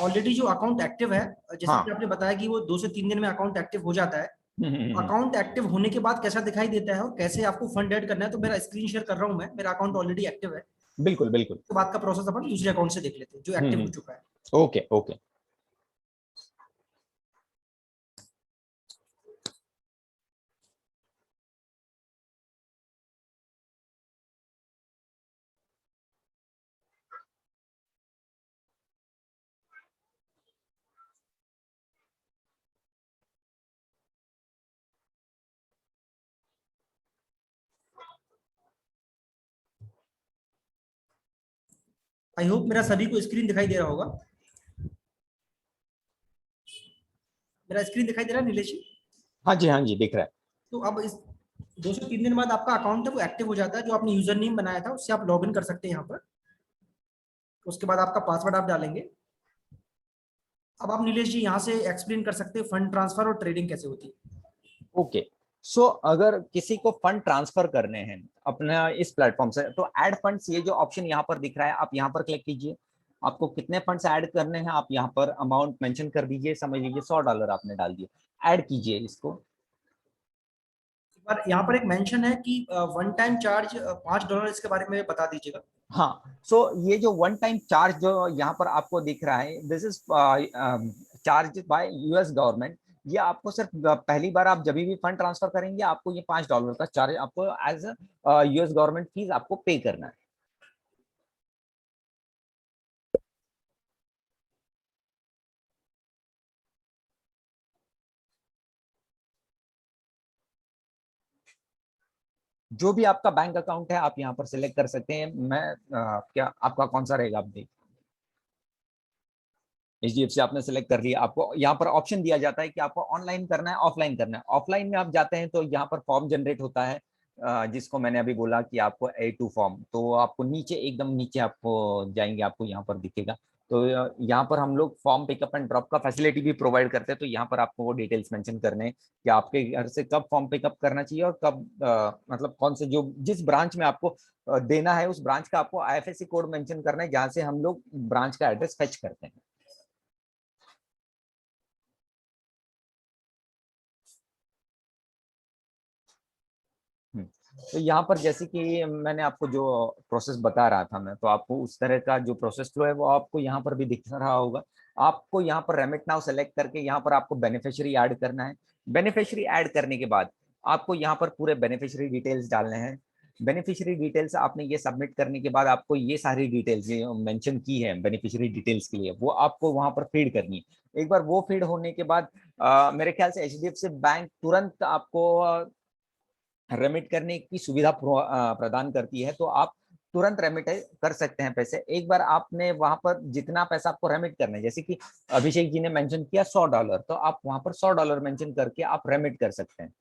ऑलरेडी जो अकाउंट एक्टिव है, जैसे हाँ कि आपने बताया कि वो 2 से 3 दिन में अकाउंट एक्टिव हो जाता है, अकाउंट एक्टिव होने के बाद कैसा दिखाई देता है और कैसे आपको फंड ऐड करना है, तो मेरा स्क्रीन शेयर कर रहा हूं मैं, मेरा अकाउंट ऑलरेडी एक्टिव है। बिल्कुल बिल्कुल। तो बात का प्रोसेस अपन दूसरे अकाउंट से देख लेते हैं जो एक्टिव हो चुका है। Okay okay. आई होप मेरा सभी को स्क्रीन दिखाई दे रहा होगा। मेरा स्क्रीन दिखाई दे रहा है नीलेश जी? हाँ जी दिख रहा है। तो अब इस 2 से 3 दिन बाद आपका अकाउंट है वो एक्टिव हो जाता है। जो आपने यूजर नेम बनाया था उससे आप लॉग इन कर सकते हैं यहाँ पर। उसके बाद आपका पासवर्ड आप डालेंगे। अब आप नीलेश जी यहाँ से एक्सप्लेन कर सकते हैं फंड ट्रांसफर और ट्रेडिंग कैसे होती है। ओके। सो अगर किसी को फंड ट्रांसफर करने हैं अपना इस प्लेटफॉर्म से, तो ऐड फंड्स, ये जो ऑप्शन यहाँ पर दिख रहा है, आप यहाँ पर क्लिक कीजिए। आपको कितने फंड्स ऐड करने हैं आप यहाँ पर अमाउंट मेंशन कर दीजिए। समझ लीजिए $100 आपने डाल दिए, ऐड कीजिए इसको। पर यहाँ पर एक मेंशन है कि वन टाइम चार्ज $5, इसके बारे में बता दीजिएगा। हाँ, सो ये जो वन टाइम चार्ज जो यहाँ पर आपको दिख रहा है, this is charge by US government. ये आपको सिर्फ पहली बार आप जब भी फंड ट्रांसफर करेंगे आपको ये $5 का चार्ज आपको एज यूएस गवर्नमेंट फीस आपको पे करना है। जो भी आपका बैंक अकाउंट है आप यहाँ पर सिलेक्ट कर सकते हैं। मैं क्या आपका कौन सा रहेगा, आप देखिए। एचडीएफसी आपने सेलेक्ट कर लिया। आपको यहाँ पर ऑप्शन दिया जाता है कि आपको ऑनलाइन करना है ऑफलाइन करना है। ऑफलाइन में आप जाते हैं तो यहाँ पर फॉर्म जनरेट होता है, जिसको मैंने अभी बोला कि आपको A2 फॉर्म, तो आपको नीचे एकदम नीचे आपको जाएंगे, आपको यहाँ पर दिखेगा। तो यहाँ पर हम लोग फॉर्म पिकअप एंड ड्रॉप का फैसिलिटी भी प्रोवाइड करते हैं। तो यहाँ पर आपको वो डिटेल्स मेंशन करने हैं कि आपके घर से कब फॉर्म पिकअप करना चाहिए और कब मतलब कौन से जो जिस ब्रांच में आपको देना है उस ब्रांच का आपको IFSC कोड मेंशन करना है, जहाँ से हम लोग ब्रांच का एड्रेस फेच करते हैं। तो यहाँ पर जैसे कि मैंने आपको जो प्रोसेस बता रहा था मैं, तो आपको उस तरह का जो प्रोसेस फ्लो है वो आपको यहाँ पर भी दिख रहा होगा। आपको यहाँ पर रेमिट नाउ सेलेक्ट करके यहाँ पर आपको बेनिफिशियरी ऐड करना है। बेनिफिशियरी ऐड करने के बाद आपको यहाँ पर पूरे बेनिफिशियरी डिटेल्स डालने हैं। बेनिफिशियरी डिटेल्स आपने ये सबमिट करने के बाद आपको ये सारी डिटेल्स मेंशन की है बेनिफिशियरी डिटेल्स के लिए, वो आपको वहां पर फीड करनी है। एक बार वो फीड होने के बाद मेरे ख्याल से एचडीएफसी बैंक तुरंत आपको रेमिट करने की सुविधा प्रदान करती है, तो आप तुरंत रेमिट कर सकते हैं पैसे। एक बार आपने वहां पर जितना पैसा आपको रेमिट करना है, जैसे कि अभिषेक जी ने मेंशन किया $100, तो आप वहां पर $100 मेंशन करके आप रेमिट कर सकते हैं।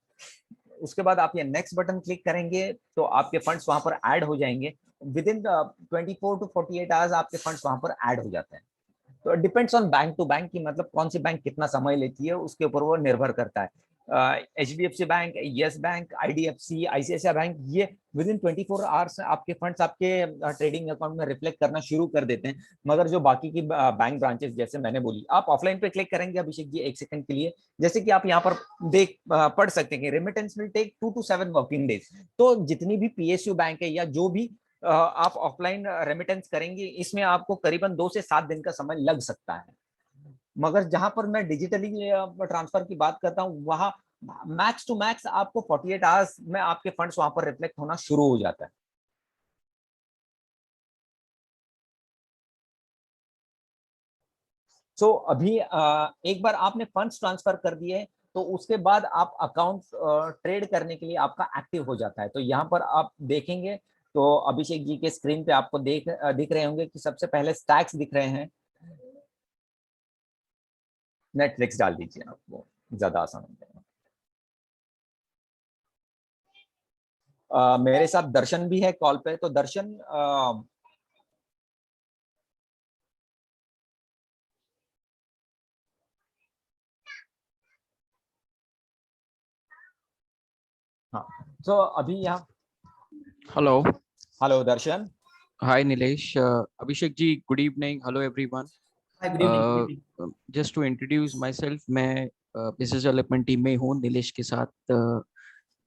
उसके बाद आप ये नेक्स्ट बटन क्लिक करेंगे तो आपके फंड्स वहां पर ऐड हो जाएंगे। विद इन 24 to 48 आवर्स आपके फंड्स वहां पर ऐड हो जाते हैं। तो depends on bank to bank की मतलब कौन सी बैंक कितना समय लेती है उसके ऊपर वो निर्भर करता है। HDFC bank, yes bank, IDFC, ICICI bank, ये विद इन 24 आवर्स आपके फंड्स आपके ट्रेडिंग अकाउंट में रिफ्लेक्ट करना शुरू कर देते हैं। मगर जो बाकी की बैंक ब्रांचेस, जैसे मैंने बोली, आप ऑफलाइन पे क्लिक करेंगे अभिषेक जी एक सेकंड के लिए, जैसे कि आप यहाँ पर देख पढ़ सकते हैं remittance will take 2 to 7 working days. तो जितनी भी PSU बैंक है या जो भी आप ऑफलाइन रेमिटेंस करेंगे, इसमें आपको करीबन 2 से 7 दिन का समय लग सकता है। मगर जहां पर मैं डिजिटली ट्रांसफर की बात करता हूँ वहां मैक्स टू मैक्स आपको 48 आवर्स में आपके फंड्स वहां पर रिफ्लेक्ट होना शुरू हो जाता है। सो अभी एक बार आपने फंड्स ट्रांसफर कर दिए तो उसके बाद आप अकाउंट ट्रेड करने के लिए आपका एक्टिव हो जाता है। तो यहाँ पर आप देखेंगे तो अभिषेक जी के स्क्रीन पे आपको दिख रहे होंगे कि सबसे पहले स्टैक्स दिख रहे हैं। नेटफ्लिक्स डाल दीजिए, आपको ज्यादा आसान हो जाएगा। मेरे साथ दर्शन भी है कॉल पे, तो दर्शन हाँ, तो अभी यहाँ Hello. Hello Darshan. Hi, Nilesh. Abhishek ji, good evening. Hello, everyone. Hi, good evening, good Uh, evening. just to introduce myself, मैं बिजनेस डेवलपमेंट टीम में हूँ नीलेश के साथ।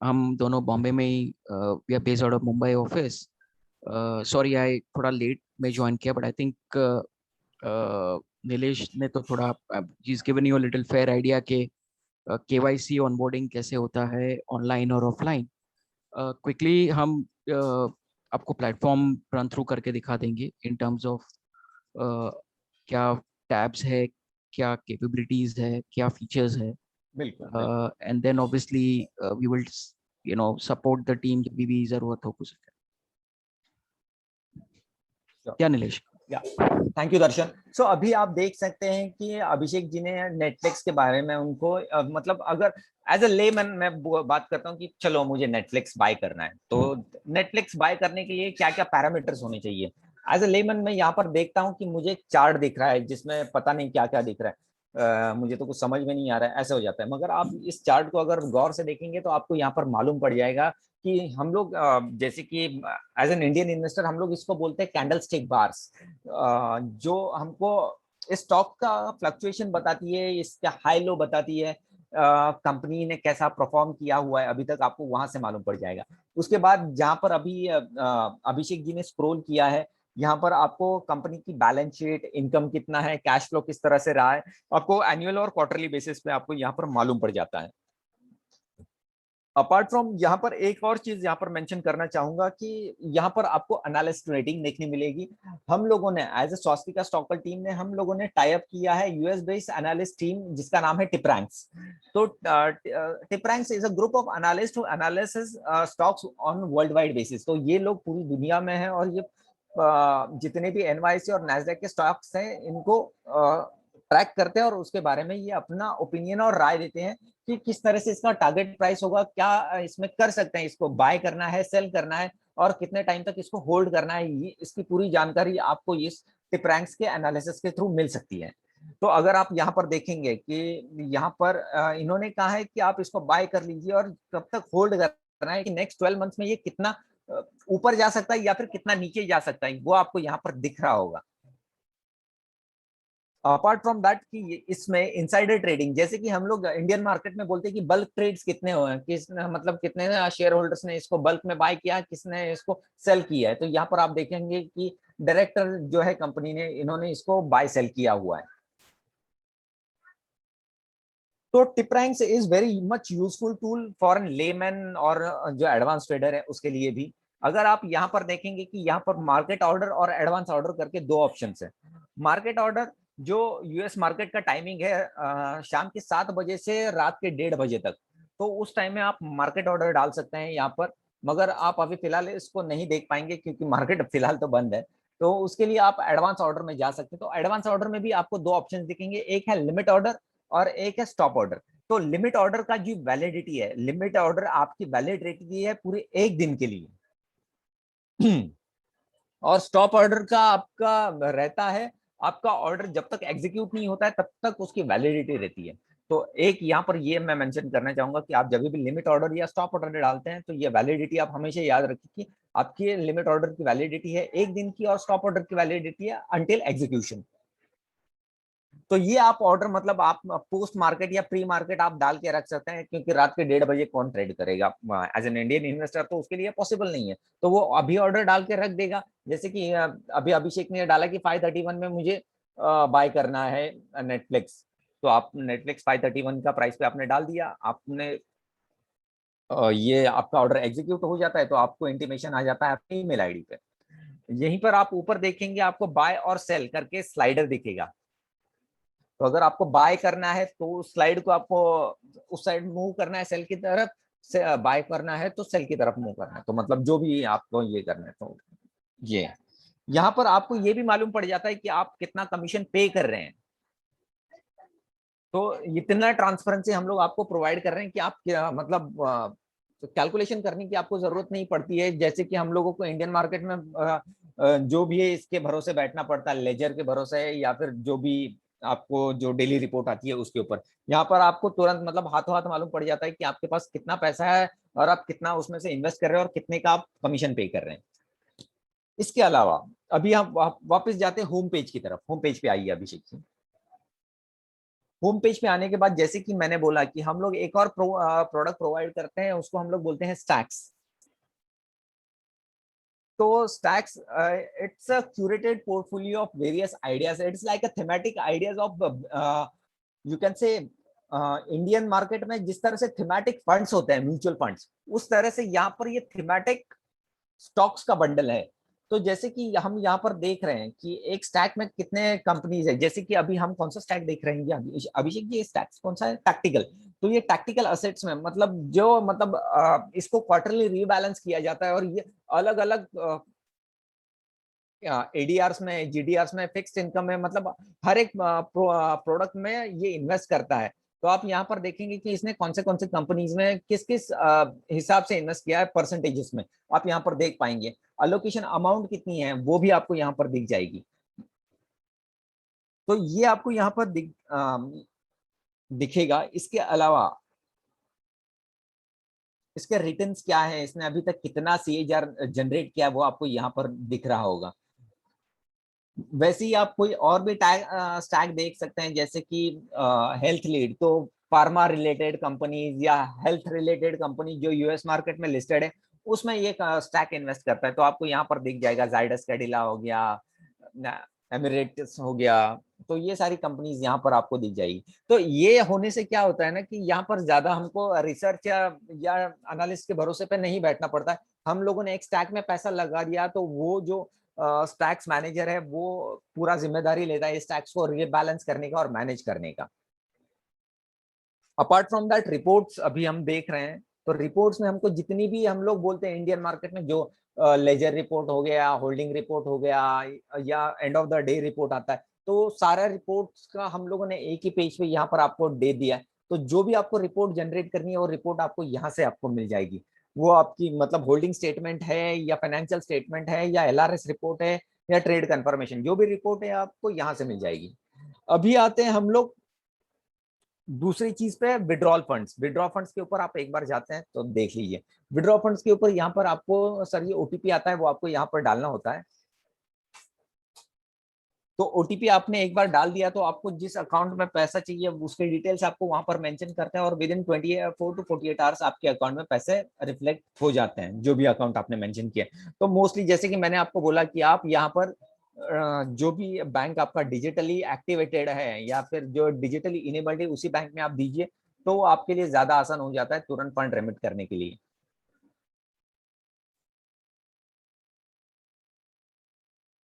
हम दोनों बॉम्बे में ही, we are based out of Mumbai office. Sorry, I थोड़ा लेट में ज्वाइन किया, बट आई थिंक नीलेश ने तो थोड़ा is given you little fair idea के केवाईसी ऑनबोर्डिंग कैसे होता है ऑनलाइन और ऑफलाइन। क्विकली हम आपको प्लेटफॉर्म रन थ्रू करके दिखा देंगे इन टर्म्स ऑफ क्या टैब्स है, क्या कैपेबिलिटीज है, क्या फीचर्स है। बिल्कुल। And then obviously we will support the team जब भी जरूरत हो कुछ। क्या नीलेश? या थैंक यू दर्शन। सो अभी आप देख सकते हैं कि अभिषेक जी ने नेटफ्लिक्स के बारे में उनको मतलब अगर एज अ लेमैन मैं बात करता हूँ कि चलो मुझे नेटफ्लिक्स बाय करना है, तो नेटफ्लिक्स बाय करने के लिए क्या क्या पैरामीटर्स होने चाहिए। एज अ लेमैन मैं यहाँ पर देखता हूँ कि मुझे चार्ट दिख रहा है जिसमें पता नहीं क्या क्या दिख रहा है, मुझे तो कुछ समझ में नहीं आ रहा है, ऐसे हो जाता है। मगर आप इस चार्ट को अगर गौर से देखेंगे तो आपको यहाँ पर मालूम पड़ जाएगा कि हम लोग जैसे कि एज एन इंडियन इन्वेस्टर हम लोग इसको बोलते हैं कैंडल स्टिक बार्स, जो हमको स्टॉक का फ्लक्चुएशन बताती है, इसका हाई लो बताती है, कंपनी ने कैसा परफॉर्म किया हुआ है अभी तक, आपको वहां से मालूम पड़ जाएगा। उसके बाद जहां पर अभी अभिषेक जी ने स्क्रॉल किया है, यहाँ पर आपको कंपनी की बैलेंस शीट, इनकम कितना है, कैश फ्लो किस तरह से रहा है, आपको एनुअल और क्वार्टरली बेसिस पे आपको यहाँ पर मालूम पड़ जाता है। अपार्ट फ्रॉम यहाँ पर एक और चीज यहाँ पर मेंशन करना चाहूंगा कि यहाँ पर आपको एनालिस्ट रेटिंग देखने मिलेगी। हम लोगों ने as a Swastika Stockal team ने हम लोगों ने टाई अप किया है यूएस बेस्ड एनालिस्ट टीम जिसका नाम है टिपरैंक्स। तो TipRanks is a group of analyst who analysis stocks on world wide basis. तो ये लोग पूरी दुनिया में है और ये जितने भी एनवाईसी और नैस्डैक के स्टॉक्स हैं इनको ट्रैक करते हैं और उसके बारे में ये अपना ओपिनियन और राय देते हैं कि किस तरह से इसका टारगेट प्राइस होगा, क्या इसमें कर सकते हैं, इसको बाय करना है, सेल करना है और कितने टाइम तक इसको होल्ड करना है। ये इसकी पूरी जानकारी आपको इस टिपरैंक्स के एनालिसिस के थ्रू मिल सकती है। तो अगर आप यहाँ पर देखेंगे कि यहाँ पर इन्होंने कहा है कि आप इसको बाय कर लीजिए और कब तक होल्ड करना है कि नेक्स्ट 12 मंथ्स में ये कितना ऊपर जा सकता है या फिर कितना नीचे जा सकता है, वो आपको यहाँ पर दिख रहा होगा। अपार्ट फ्रॉम दैट कि इसमें इनसाइडर ट्रेडिंग, जैसे कि हम लोग इंडियन मार्केट में बोलते हैं कि बल्क ट्रेड्स कितने हुए हैं, किस मतलब कितने शेयर होल्डर्स ने इसको बल्क में बाय किया, किसने इसको सेल किया है। तो यहाँ पर आप देखेंगे कि डायरेक्टर जो है कंपनी ने, इन्होंने इसको बाय सेल किया हुआ है। तो TipRanks is very much useful tool for an layman और जो एडवांस ट्रेडर है उसके लिए भी। अगर आप यहाँ पर देखेंगे कि यहाँ पर मार्केट ऑर्डर और एडवांस ऑर्डर करके दो ऑप्शन है। मार्केट ऑर्डर जो यूएस मार्केट का टाइमिंग है शाम के 7 बजे से रात के 1:30 बजे तक, तो उस टाइम में आप मार्केट ऑर्डर डाल सकते हैं यहाँ पर। मगर आप अभी फिलहाल इसको नहीं देख पाएंगे क्योंकि मार्केट फिलहाल तो बंद है। तो उसके लिए आप एडवांस ऑर्डर में जा सकते हैं। तो एडवांस ऑर्डर में भी आपको दो ऑप्शन दिखेंगे, एक है लिमिट ऑर्डर और एक है स्टॉप ऑर्डर। तो लिमिट ऑर्डर का जो वैलिडिटी है, लिमिट ऑर्डर आपकी वैलिडिटी है पूरे एक दिन के लिए और स्टॉप ऑर्डर का आपका रहता है, आपका ऑर्डर जब तक एग्जीक्यूट नहीं होता है तब तक उसकी वैलिडिटी रहती है। तो एक यहाँ पर ये मैं मेंशन करना चाहूंगा कि आप जब भी लिमिट ऑर्डर या स्टॉप ऑर्डर डालते हैं तो ये वैलिडिटी आप हमेशा याद रखिए कि आपकी लिमिट ऑर्डर की वैलिडिटी है एक दिन की और स्टॉप ऑर्डर की वैलिडिटी है अंटिल एग्जीक्यूशन। तो ये आप ऑर्डर मतलब आप पोस्ट मार्केट या प्री मार्केट आप डाल के रख सकते हैं क्योंकि रात के 1:30 बजे कौन ट्रेड करेगा एज एन इंडियन इन्वेस्टर, तो उसके लिए पॉसिबल नहीं है। तो वो अभी ऑर्डर डाल के रख देगा। जैसे कि अभी अभिषेक ने डाला कि 531 में मुझे बाय करना है नेटफ्लिक्स, तो आप नेटफ्लिक्स 531 का प्राइस पे आपने डाल दिया, आपने ये आपका ऑर्डर एग्जीक्यूट हो जाता है तो आपको इंटीमेशन आ जाता है आपकी ईमेल आईडी पे। यहीं पर आप ऊपर देखेंगे आपको बाय और सेल करके स्लाइडर दिखेगा। तो अगर आपको बाय करना है तो स्लाइड को आपको उस साइड मूव करना है, सेल की तरफ से बाय करना है तो सेल की तरफ मूव करना है। तो मतलब जो भी आपको ये करना है तो ये यहाँ पर आपको ये भी मालूम पड़ जाता है कि आप कितना कमीशन पे कर रहे हैं। तो इतना ट्रांसपेरेंसी हम लोग आपको प्रोवाइड कर रहे हैं कि आप मतलब कैलकुलेशन करने की आपको जरूरत नहीं पड़ती है। जैसे कि हम लोगों को इंडियन मार्केट में जो भी है इसके भरोसे बैठना पड़ता है, लेजर के भरोसे या फिर जो भी आपको जो डेली रिपोर्ट आती है उसके ऊपर। यहाँ पर आपको तुरंत मतलब हाथों हाथ मालूम पड़ जाता है कि आपके पास कितना पैसा है और आप कितना उसमें से इन्वेस्ट कर रहे हैं और कितने का आप कमीशन पे कर रहे हैं। इसके अलावा अभी हम वापस जाते हैं होम पेज की तरफ। होम पेज पे आइए अभिषेक जी। होम पेज पे आने के बाद जैसे कि मैंने बोला कि हम लोग एक और प्रोडक्ट प्रोवाइड करते हैं, उसको हम लोग बोलते हैं स्टैक्स। तो stacks it's a curated portfolio of various ideas, it's like a thematic ideas of you can से इंडियन मार्केट में जिस तरह से थीमेटिक फंड्स होते हैं, म्यूचुअल फंड्स, उस तरह से यहाँ पर ये थीमेटिक स्टॉक्स का बंडल है। तो जैसे कि हम यहाँ पर देख रहे हैं कि एक स्टैक में कितने कंपनीज है, जैसे कि अभी हम कौन सा स्टैक देख रहे हैं, अभिषेक जी, ये स्टैक कौन सा है, टैक्टिकल। तो ये टैक्टिकल असेट्स में मतलब जो मतलब इसको क्वार्टरली रीबैलेंस किया जाता है, और ये अलग अलग एडीआर्स में, जीडीआर्स में, फिक्स्ड इनकम में, मतलब हर एक प्रोडक्ट में ये इन्वेस्ट करता है। तो आप यहाँ पर देखेंगे कि इसने कौन से कंपनीज में किस किस हिसाब से इन्वेस्ट किया है परसेंटेजेस में, आप यहाँ पर देख पाएंगे। अलोकेशन अमाउंट कितनी है वो भी आपको यहाँ पर दिख जाएगी। तो ये आपको यहाँ पर दिखेगा। इसके अलावा इसके रिटर्न्स क्या है, इसने अभी तक कितना सीएजीआर जनरेट किया, वो आपको यहाँ पर दिख रहा होगा। वैसे ही आप कोई और भी स्टैक देख सकते हैं, जैसे कि हेल्थ लीड, तो फार्मा रिलेटेड कंपनीज या हेल्थ रिलेटेड कंपनी जो यूएस मार्केट में लिस्टेड है, उसमें ये स्टैक इन्वेस्ट करता है। तो आपको यहाँ पर दिख जाएगा, जाइडस कैडिला हो गया, एमिरेट्स हो गया, तो ये सारी कंपनीज यहाँ पर आपको दिख जाएगी। तो ये होने से क्या होता है ना कि यहाँ पर ज्यादा हमको रिसर्च या एनालिस्ट के भरोसे पे नहीं बैठना पड़ता है। हम लोगों ने एक स्टैक में पैसा लगा दिया, तो वो जो स्टैक्स मैनेजर है वो पूरा जिम्मेदारी लेता है स्टैक्स को रीबैलेंस करने का और मैनेज करने का। अपार्ट फ्रॉम दैट, रिपोर्ट्स अभी हम देख रहे हैं, तो रिपोर्ट्स में हमको जितनी भी हम लोग बोलते हैं इंडियन मार्केट में, जो लेजर रिपोर्ट हो गया, होल्डिंग रिपोर्ट हो गया, या end of the day report आता है, तो सारा रिपोर्ट्स का हम लोगों ने एक ही पेज पे यहाँ पर आपको दे दिया है। तो जो भी आपको रिपोर्ट जनरेट करनी है, वो रिपोर्ट आपको यहाँ से आपको मिल जाएगी। वो आपकी मतलब होल्डिंग स्टेटमेंट है, या फाइनेंशियल स्टेटमेंट है, या एलआरएस रिपोर्ट है, या ट्रेड कंफर्मेशन, जो भी रिपोर्ट है आपको यहाँ से मिल जाएगी। अभी आते हैं हम लोग दूसरी चीज पे, विड्रॉल फंड्स। विड्रॉ फंड्स के ऊपर आप एक बार जाते हैं तो देख लीजिए। विड्रॉ फंड्स के ऊपर यहाँ पर आपको सर ये ओटीपी आता है, वो आपको यहाँ पर डालना होता है। तो ओटीपी आपने एक बार डाल दिया, तो आपको जिस अकाउंट में पैसा चाहिए उसके डिटेल्स आपको वहां पर मेंशन करते हैं, और विद इन 24 to 48 आवर्स आपके अकाउंट में पैसे रिफ्लेक्ट हो जाते हैं, जो भी अकाउंट आपने मेंशन किया। तो मोस्टली जैसे कि मैंने आपको बोला कि आप यहाँ पर जो भी बैंक आपका डिजिटली एक्टिवेटेड है, या फिर जो डिजिटली इनेबल्ड है, उसी बैंक में आप दीजिए, तो आपके लिए ज्यादा आसान हो जाता है तुरंत फंड रेमिट करने के लिए।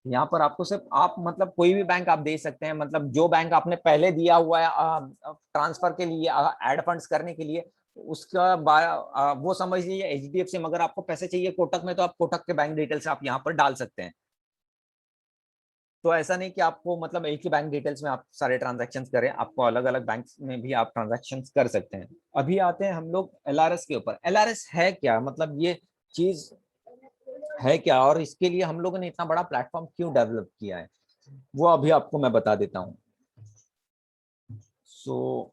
यहाँ पर आपको सिर्फ आप मतलब कोई भी बैंक आप दे सकते हैं, मतलब जो बैंक आपने पहले दिया हुआ है ट्रांसफर के लिए, ऐड फंड्स करने के लिए, उसका वो समझ लीजिए एचडीएफसी। मगर आपको पैसे चाहिए कोटक में, तो आप कोटक के बैंक डिटेल्स आप यहाँ पर डाल सकते हैं। तो ऐसा नहीं कि आपको मतलब एक ही बैंक डिटेल्स में आप सारे ट्रांजैक्शंस करें, आपको अलग अलग बैंक में भी आप ट्रांजैक्शंस कर सकते हैं। अभी आते हैं हम लोग एलआरएस के ऊपर। एलआरएस है क्या, मतलब ये चीज है क्या, और इसके लिए हम लोगों ने इतना बड़ा प्लेटफॉर्म क्यों डेवलप किया है, वो अभी आपको मैं बता देता हूँ। सो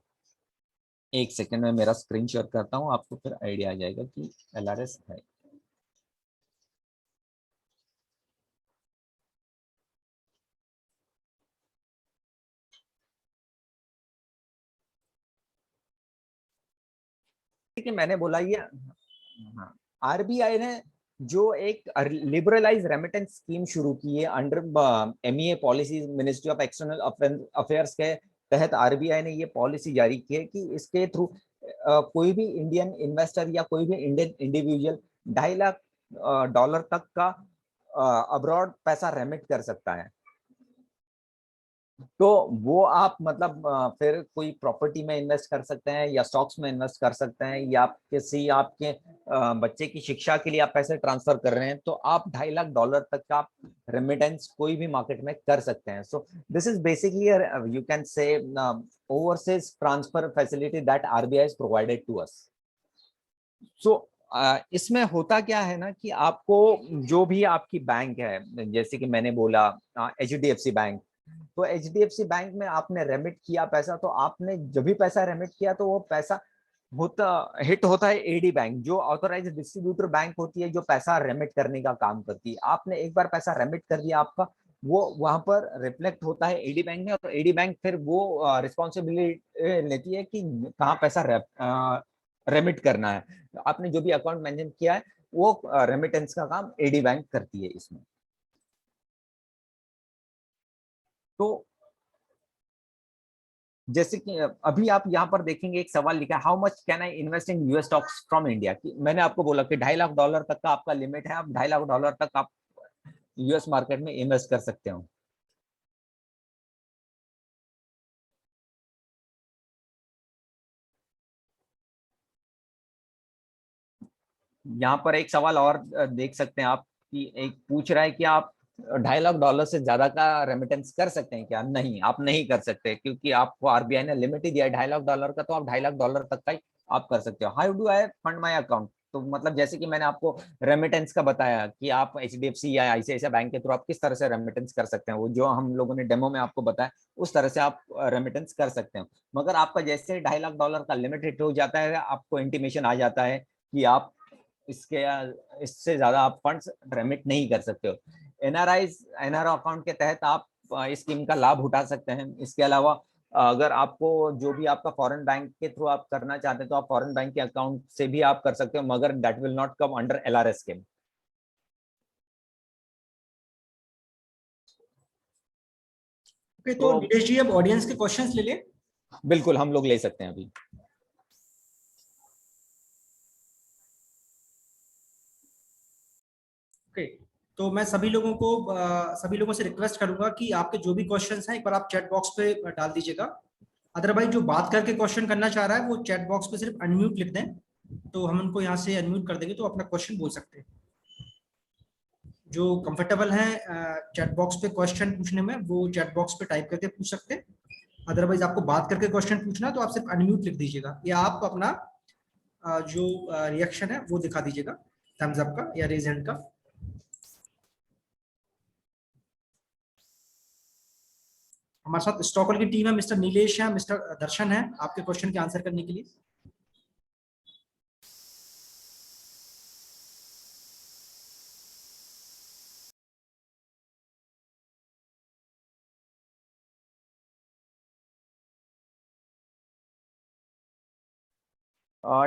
एक सेकंड में मेरा स्क्रीन शेयर करता हूँ, आपको फिर आइडिया आ जाएगा कि एलआरएस है। ठीक है, मैंने बोला ये, हाँ, आरबीआई ने जो एक लिबरलाइज रेमिटेंस स्कीम शुरू की है under MEA policy, ministry of external affairs के तहत आरबीआई ने ये पॉलिसी जारी की है कि इसके थ्रू कोई भी इंडियन इन्वेस्टर या कोई भी इंडियन इंडिविजुअल 2.5 लाख तक का अब्रॉड पैसा रेमिट कर सकता है। तो वो आप मतलब फिर कोई प्रॉपर्टी में इन्वेस्ट कर सकते हैं, या स्टॉक्स में इन्वेस्ट कर सकते हैं, या आप किसी आपके बच्चे की शिक्षा के लिए आप पैसे ट्रांसफर कर रहे हैं, तो आप $2.5 लाख तक का रेमिटेंस कोई भी मार्केट में कर सकते हैं। So this is basically you can say overseas transfer facility that RBI is provided to us. So इसमें होता क्या है ना कि आपको जो भी आपकी बैंक है, जैसे कि मैंने बोला एचडीएफसी बैंक, तो एचडीएफसी बैंक में आपने रेमिट किया पैसा, तो आपने जब भी पैसा रेमिट किया, तो वो पैसा हिट होता है एडी बैंक, जो ऑथोराइज डिस्ट्रीब्यूटर बैंक होती है, जो पैसा रेमिट करने का काम करती है। आपने एक बार पैसा रेमिट कर दिया, आपका वो वहां पर रिफ्लेक्ट होता है एडी बैंक में, और एडी बैंक फिर वो रिस्पॉन्सिबिलिटी लेती है कि कहाँ पैसा रेमिट करना है। आपने जो भी अकाउंट मेंशन किया है वो रेमिटेंस का काम एडी बैंक करती है इसमें। तो जैसे कि अभी आप यहाँ पर देखेंगे एक सवाल लिखा है, how much can I invest in US stocks from India. कि मैंने आपको बोला कि $2.5 लाख तक का आपका लिमिट है, आप $2.5 लाख तक आप यूएस मार्केट में इन्वेस्ट कर सकते हो। यहाँ पर एक सवाल और देख सकते हैं आप, कि एक पूछ रहा है कि आप $2.5 लाख से ज्यादा का रेमिटेंस कर सकते हैं क्या। नहीं, आप नहीं कर सकते, क्योंकि आपको आरबीआई ने लिमिट ही दिया है $2.5 लाख का, तो आप $2.5 लाख तक का ही आप कर सकते हो। How do I fund my account, तो मतलब जैसे कि मैंने आपको रेमिटेंस का बताया कि आप एचडीएफसी या आईसीआईसीआई बैंक के थ्रू आप किस तरह से रेमिटेंस कर सकते हैं, वो जो हम लोगों ने डेमो में आपको बताया उस तरह से आप रेमिटेंस कर सकते हैं। मगर आपका जैसे $2.5 लाख का लिमिट हिट हो जाता है, आपको इंटीमेशन आ जाता है कि आप इसके इससे ज्यादा आप फंड्स रेमिट नहीं कर सकते हो। एनआरओ अकाउंट के तहत आप इस स्कीम का लाभ उठा सकते हैं। इसके अलावा अगर आपको जो भी आपका फॉरेन बैंक के थ्रू आप करना चाहते हैं तो आप फॉरेन बैंक के अकाउंट से भी आप कर सकते हो, मगर that will not come under LRS scheme. Okay, तो नीलेश जी अब ऑडियंस के क्वेश्चंस ले लें। बिल्कुल, हम लोग ले सकते हैं अभी। ओके, तो मैं सभी लोगों से रिक्वेस्ट करूंगा कि आपके जो भी क्वेश्चंस हैं एक बार आप चैट बॉक्स पे डाल दीजिएगा। अदरवाइज जो बात करके क्वेश्चन करना चाह रहा है वो चैट बॉक्स पे सिर्फ अनम्यूट लिख दें, तो हम उनको यहाँ से अनम्यूट कर देंगे तो अपना क्वेश्चन बोल सकते हैं। जो कंफर्टेबल है चैट बॉक्स पे क्वेश्चन पूछने में, वो चैट बॉक्स पे टाइप करके पूछ सकते हैं। अदरवाइज आपको बात करके क्वेश्चन पूछना है तो आप सिर्फ अनम्यूट लिख दीजिएगा, या आप अपना जो रिएक्शन है वो दिखा दीजिएगा, थम्स अप का या रेज हैंड का। हमारे साथ स्टॉकहोल्ड की टीम है, मिस्टर नीलेश है, मिस्टर दर्शन है, आपके क्वेश्चन के आंसर करने के लिए।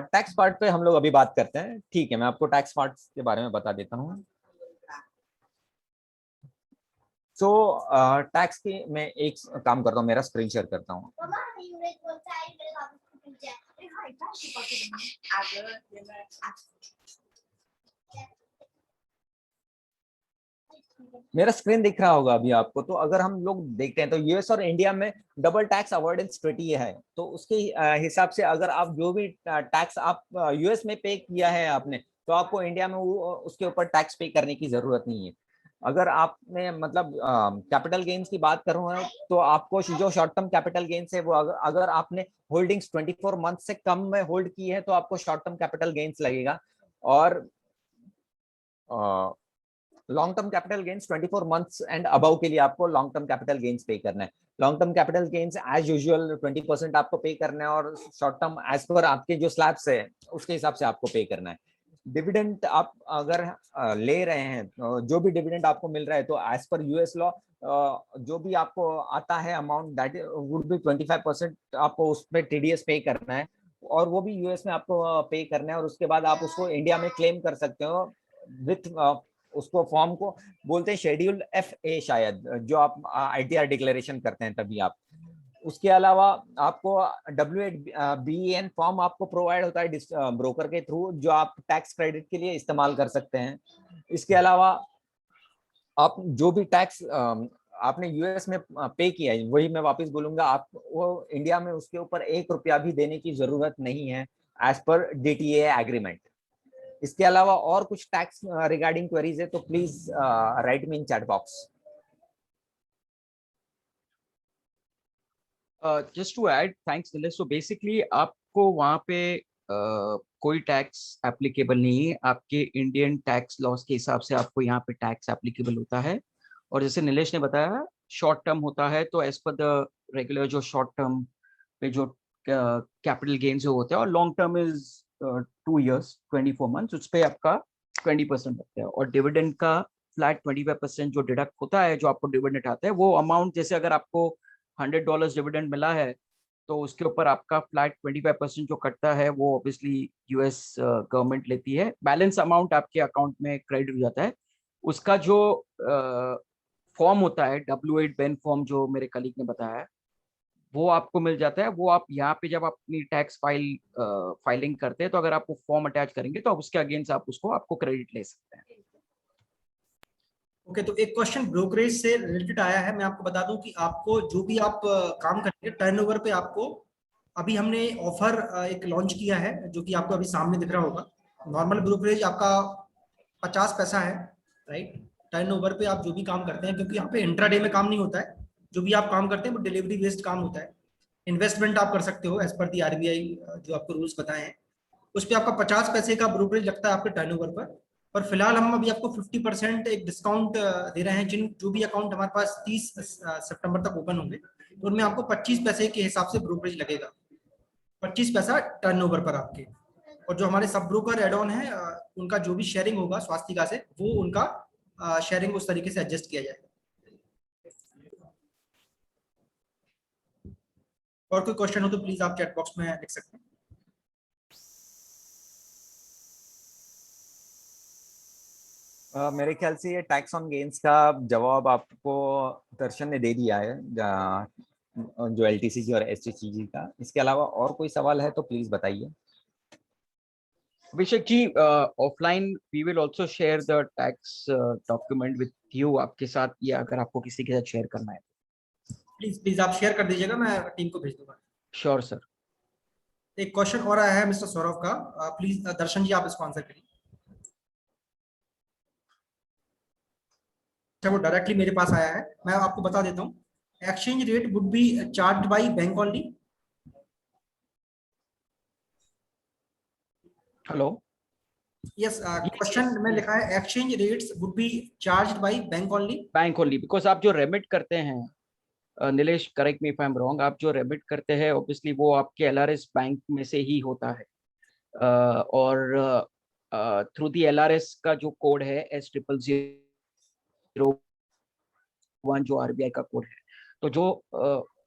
टैक्स पार्ट पे हम लोग अभी बात करते हैं, ठीक है। मैं आपको टैक्स पार्ट के बारे में बता देता हूँ। सो टैक्स की मैं एक काम करता हूँ, मेरा स्क्रीन शेयर करता हूँ। मेरा स्क्रीन दिख रहा होगा अभी आपको। तो अगर हम लोग देखते हैं तो यूएस और इंडिया में डबल टैक्स अवॉइडेंस ट्रीटी है। तो उसके हिसाब से अगर आप जो भी टैक्स आप यूएस में पे किया है आपने, तो आपको इंडिया में उसके ऊपर टैक्स पे करने की जरूरत नहीं है। अगर आपने मतलब कैपिटल गेन्स की बात करूँ है, तो आपको जो शॉर्ट टर्म कैपिटल गेन्स है वो अगर आपने होल्डिंग्स 24 मंथ से कम में होल्ड की है तो आपको शॉर्ट टर्म कैपिटल गेन्स लगेगा। और long term capital gains 24 months and above के लिए आपको लॉन्ग टर्म कैपिटल गेन्स पे करना है। Long term capital gains as usual 20% आपको पे करना है, और शॉर्ट टर्म एज पर आपके जो स्लैब्स है उसके हिसाब से आपको पे करना है। डिविडेंड आप अगर ले रहे हैं, जो भी डिविडेंड आपको मिल रहा है, तो एज पर यूएस लॉ जो भी आपको आता है अमाउंट दैट वुड बी 25% आपको उस पर टीडीएस पे करना है, और वो भी यूएस में आपको पे करना है। और उसके बाद आप उसको इंडिया में क्लेम कर सकते हो विथ उसको फॉर्म को बोलते हैं शेड्यूल FA शायद, जो आप ITR डिक्लेरेशन करते हैं तभी आप। उसके अलावा आपको W8BEN फॉर्म आपको प्रोवाइड होता है ब्रोकर के थ्रू, जो आप टैक्स क्रेडिट के लिए इस्तेमाल कर सकते हैं। इसके अलावा आप जो भी टैक्स आपने यूएस में पे किया है, वही मैं वापस बोलूंगा, आप वो इंडिया में उसके ऊपर ₹1 भी देने की जरूरत नहीं है एज पर DTA एग्रीमेंट। इसके अलावा और कुछ टैक्स रिगार्डिंग क्वेरीज है तो please write me in chat box. Just to add, thanks Nilesh. So basically आपको वहाँ पे कोई टैक्स एप्लीकेबल नहीं है, आपके इंडियन टैक्स लॉस के हिसाब से आपको यहाँ पे टैक्स एप्लीकेबल होता है। और जैसे नीलेश ने बताया शॉर्ट टर्म होता है, तो एज पर द रेगुलर जो शॉर्ट टर्म पे जो कैपिटल गेन जो होता है, और long term is 2 years 24 months, उस पर आपका 20% लगता है। और डिविडेंड का फ्लैट 25% जो डिडक्ट होता है, जो आपको डिविडेंड आता है, वो अमाउंट जैसे अगर आपको $100 डिविडेंड मिला है तो उसके ऊपर आपका फ्लैट 25% जो कटता है वो ऑब्वियसली यूएस गवर्नमेंट लेती है। बैलेंस अमाउंट आपके अकाउंट में क्रेडिट हो जाता है। उसका जो फॉर्म होता है W8 बेन फॉर्म, जो मेरे कलीग ने बताया है, वो आपको मिल जाता है। वो आप यहाँ पे जब आप अपनी टैक्स फाइलिंग करते हैं तो अगर आप वो फॉर्म अटैच करेंगे तो आप उसके अगेंस्ट आपको क्रेडिट ले सकते हैं। ओके, तो एक क्वेश्चन ब्रोकरेज से रिलेटेड आया है। मैं आपको बता दूं कि आपको जो भी आप काम करेंगे टर्नओवर पे, आपको अभी हमने ऑफर एक लॉन्च किया है जो कि आपको अभी सामने दिख रहा होगा। नॉर्मल ब्रोकरेज आपका 50 पैसा है, राइट। टर्नओवर पे आप जो भी काम करते हैं, क्योंकि यहाँ पे इंट्राडे में काम नहीं होता है, जो भी आप काम करते हैं वो डिलीवरी बेस्ड काम होता है। इन्वेस्टमेंट आप कर सकते हो एज पर दी आरबीआई जो आपको रूल्स बताए हैं, उस पर आपका 50 पैसे का ब्रोकरेज लगता है आपके टर्नओवर पर फिलहाल हम अभी आपको 50% एक डिस्काउंट दे रहे हैं। जो भी अकाउंट हमारे पास 30 सितंबर तक ओपन होंगे तो उनमें आपको 25 पैसे के हिसाब से ब्रोकरेज लगेगा, 25 पैसा टर्नओवर पर आपके। और जो हमारे सब ब्रोकर एड ऑन है उनका जो भी शेयरिंग होगा स्वास्तिका से, वो उनका शेयरिंग उस तरीके से एडजस्ट किया जाएगा। और कोई क्वेश्चन हो तो प्लीज आप चैट बॉक्स में लिख सकते हैं। मेरे ख्याल से ये टैक्स ऑन गेन्स का जवाब आपको दर्शन ने दे दिया है, जो एलटीसीजी और एसटीसीजी का। इसके अलावा और कोई सवाल है तो प्लीज बताइए। Abhishek ji, offline we will also share the tax document with you, आपके साथ, या अगर आपको किसी के साथ शेयर करना है प्लीज प्लीज आप शेयर कर दीजिएगा, मैं टीम को भेज दूंगा। Sure sir. एक क्वेश्चन और आया है मिस्टर सौरभ का, प्लीज दर्शन जी आप इसको आंसर करिए। वो डायरेक्टली मेरे पास आया है, मैं आपको बता देता हूँ। Exchange rate would be charged by bank only. Hello, yes, question में लिखा है exchange rates would be charged by bank only. Bank only, because आप जो रेमिट करते हैं, Nilesh correct me if I am wrong, आप जो रेमिट करते हैं ऑब्वियसली वो आपके एलआरएस बैंक में से ही होता है, और थ्रू दी एलआरएस का जो कोड है S0001 जो आरबीआई का कोड है, तो जो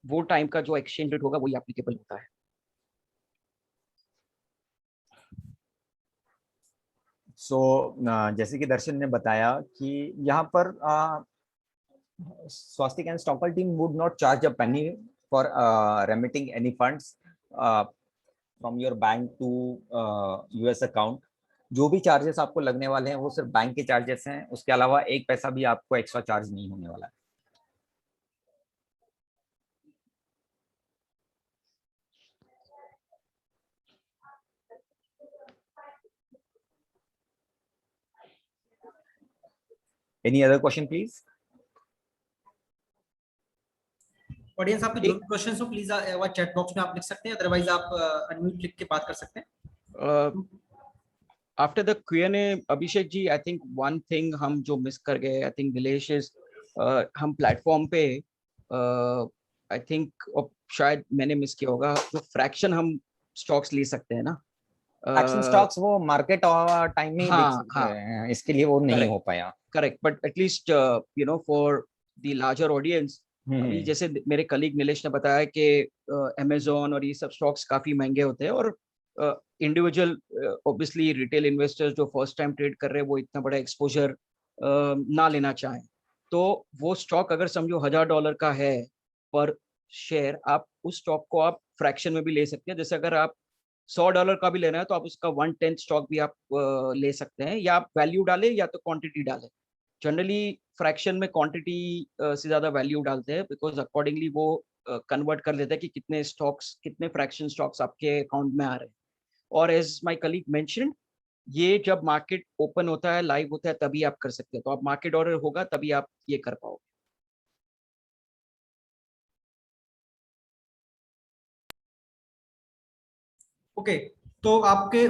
वो टाइम का जो एक्सचेंज रेट होगा वही एप्लीकेबल होता है। जैसे कि दर्शन ने बताया कि यहाँ पर Swastika and Stockle team would not charge a penny for remitting any funds from your bank to US account. जो भी चार्जेस आपको लगने वाले हैं वो सिर्फ बैंक के चार्जेस हैं, उसके अलावा एक पैसा भी आपको एक्स्ट्रा चार्ज नहीं होने वाला है। Any other question, please? Audience आपके जो भी क्वेश्चंस हो प्लीज चैट बॉक्स में आप लिख सकते हैं, अदरवाइज आप अनम्यूट लिख के बात कर सकते हैं। After the Q&A, Abhishek ji, I think one thing हम जो मिस कर गए, आई थिंक नीलेश इज, हम प्लेटफॉर्म पे आई थिंक शायद मैंने मिस किया होगा, जो फ्रैक्शन हम स्टॉक्स ले सकते हैं ना, फ्रैक्शन स्टॉक्स वो मार्केट और टाइम में हाँ, देख सकते हैं, इसके लिए वो नहीं हो पाया। Correct, but at least you know for the larger audience, अभी जैसे मेरे कलीग नीलेश ने बताया कि अमेजोन और ये सब स्टॉक्स काफी महंगे होते हैं, और इंडिविजुअल ऑब्वियसली रिटेल इन्वेस्टर्स जो फर्स्ट टाइम ट्रेड कर रहे हैं वो इतना बड़ा एक्सपोजर ना लेना चाहें, तो वो स्टॉक अगर समझो $1000 का है पर शेयर, आप उस स्टॉक को आप फ्रैक्शन में भी ले सकते हैं। जैसे अगर आप $100 का भी लेना है तो आप उसका 1/10 स्टॉक भी आप ले सकते हैं, या आप वैल्यू डालें या तो क्वांटिटी डालें। जनरली फ्रैक्शन में क्वांटिटी से ज्यादा वैल्यू डालते हैं, बिकॉज अकॉर्डिंगली वो कन्वर्ट कर लेते हैं कि कितने स्टॉक्स, कितने फ्रैक्शन स्टॉक्स आपके अकाउंट में आ रहे हैं। और एज माय कलीग मेंशन्ड, ये जब मार्केट ओपन होता है, लाइव होता है, तभी आप कर सकते हैं। तो आप मार्केट ऑर्डर होगा तभी आप ये कर पाओगे। ओके, तो आपके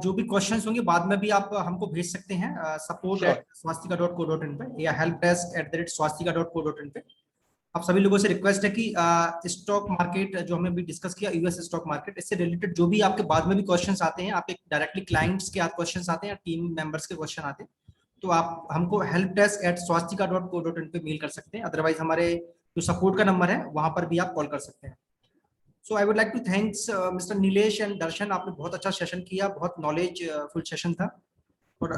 जो भी क्वेश्चंस होंगे बाद में भी आप हमको भेज सकते हैं support@swastika.co.in पे या helpdesk@swastika.co.in पे। आप सभी लोगों से रिक्वेस्ट है कि स्टॉक मार्केट जो हमने भी डिस्कस किया, यूएस स्टॉक मार्केट, इससे रिलेटेड जो भी आपके बाद में भी क्वेश्चंस आते हैं, आप एक डायरेक्टली क्लाइंट्स के क्वेश्चंस आते हैं या टीम मेंबर्स के क्वेश्चन आते हैं, तो आप हमको helpdesk@swastika.co.in पे मेल कर सकते हैं, अदरवाइज हमारे जो सपोर्ट का नंबर है वहां पर भी आप कॉल कर सकते हैं। So I would like to thanks mister Nilesh and Darshan, आपने बहुत अच्छा सेशन किया, बहुत नॉलेज फुल सेशन था, और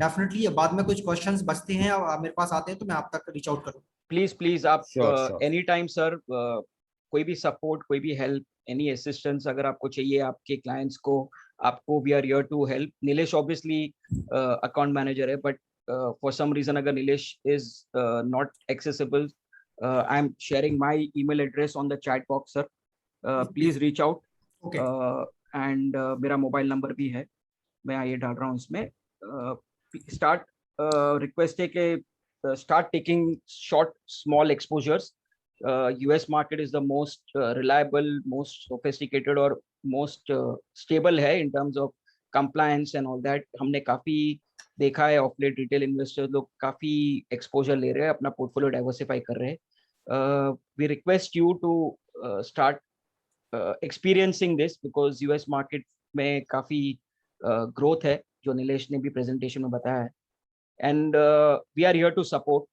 डेफिनेटली बाद में कुछ क्वेश्चंस बचते हैं और मेरे पास आते हैं तो मैं आप तक रीच आउट करूँ। प्लीज आप Sure. एनी टाइम सर, कोई भी सपोर्ट, कोई भी हेल्प, एनी असिस्टेंस अगर आपको चाहिए आपके क्लाइंट्स को, आपको we are here to help. Nilesh obviously account manager है, बट फॉर सम रीजन अगर Nilesh is not accessible, I am sharing my email address on the chat box sir, please reach out. And मेरा mobile number भी है, मैं ये डाल रहा हूँ इसमें। स्टार्ट रिक्वेस्ट है कि start taking short small exposures. US market is the most reliable, most sophisticated और most stable है in terms of compliance and all that. हमने काफी देखा है ऑफ लेट रिटेल इन्वेस्टर्स लोग काफी एक्सपोजर ले रहे हैं, अपना पोर्टफोलियो डाइवर्सिफाई कर रहे हैं। We request you to start experiencing this because US market में काफी ग्रोथ है, जो नीलेश ने भी प्रेजेंटेशन में बताया है, and we are here to support.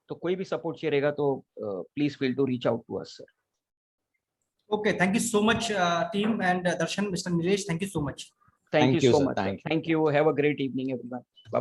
तो कोई भी सपोर्ट चाहिए रहेगा तो please feel to reach out to us sir. Okay, thank you so much team, and Darshan, Mr. Nilesh, thank you so much. Thank you Thank you, so sir. much. Thank you. Thank you. Have a great evening everyone. Bye.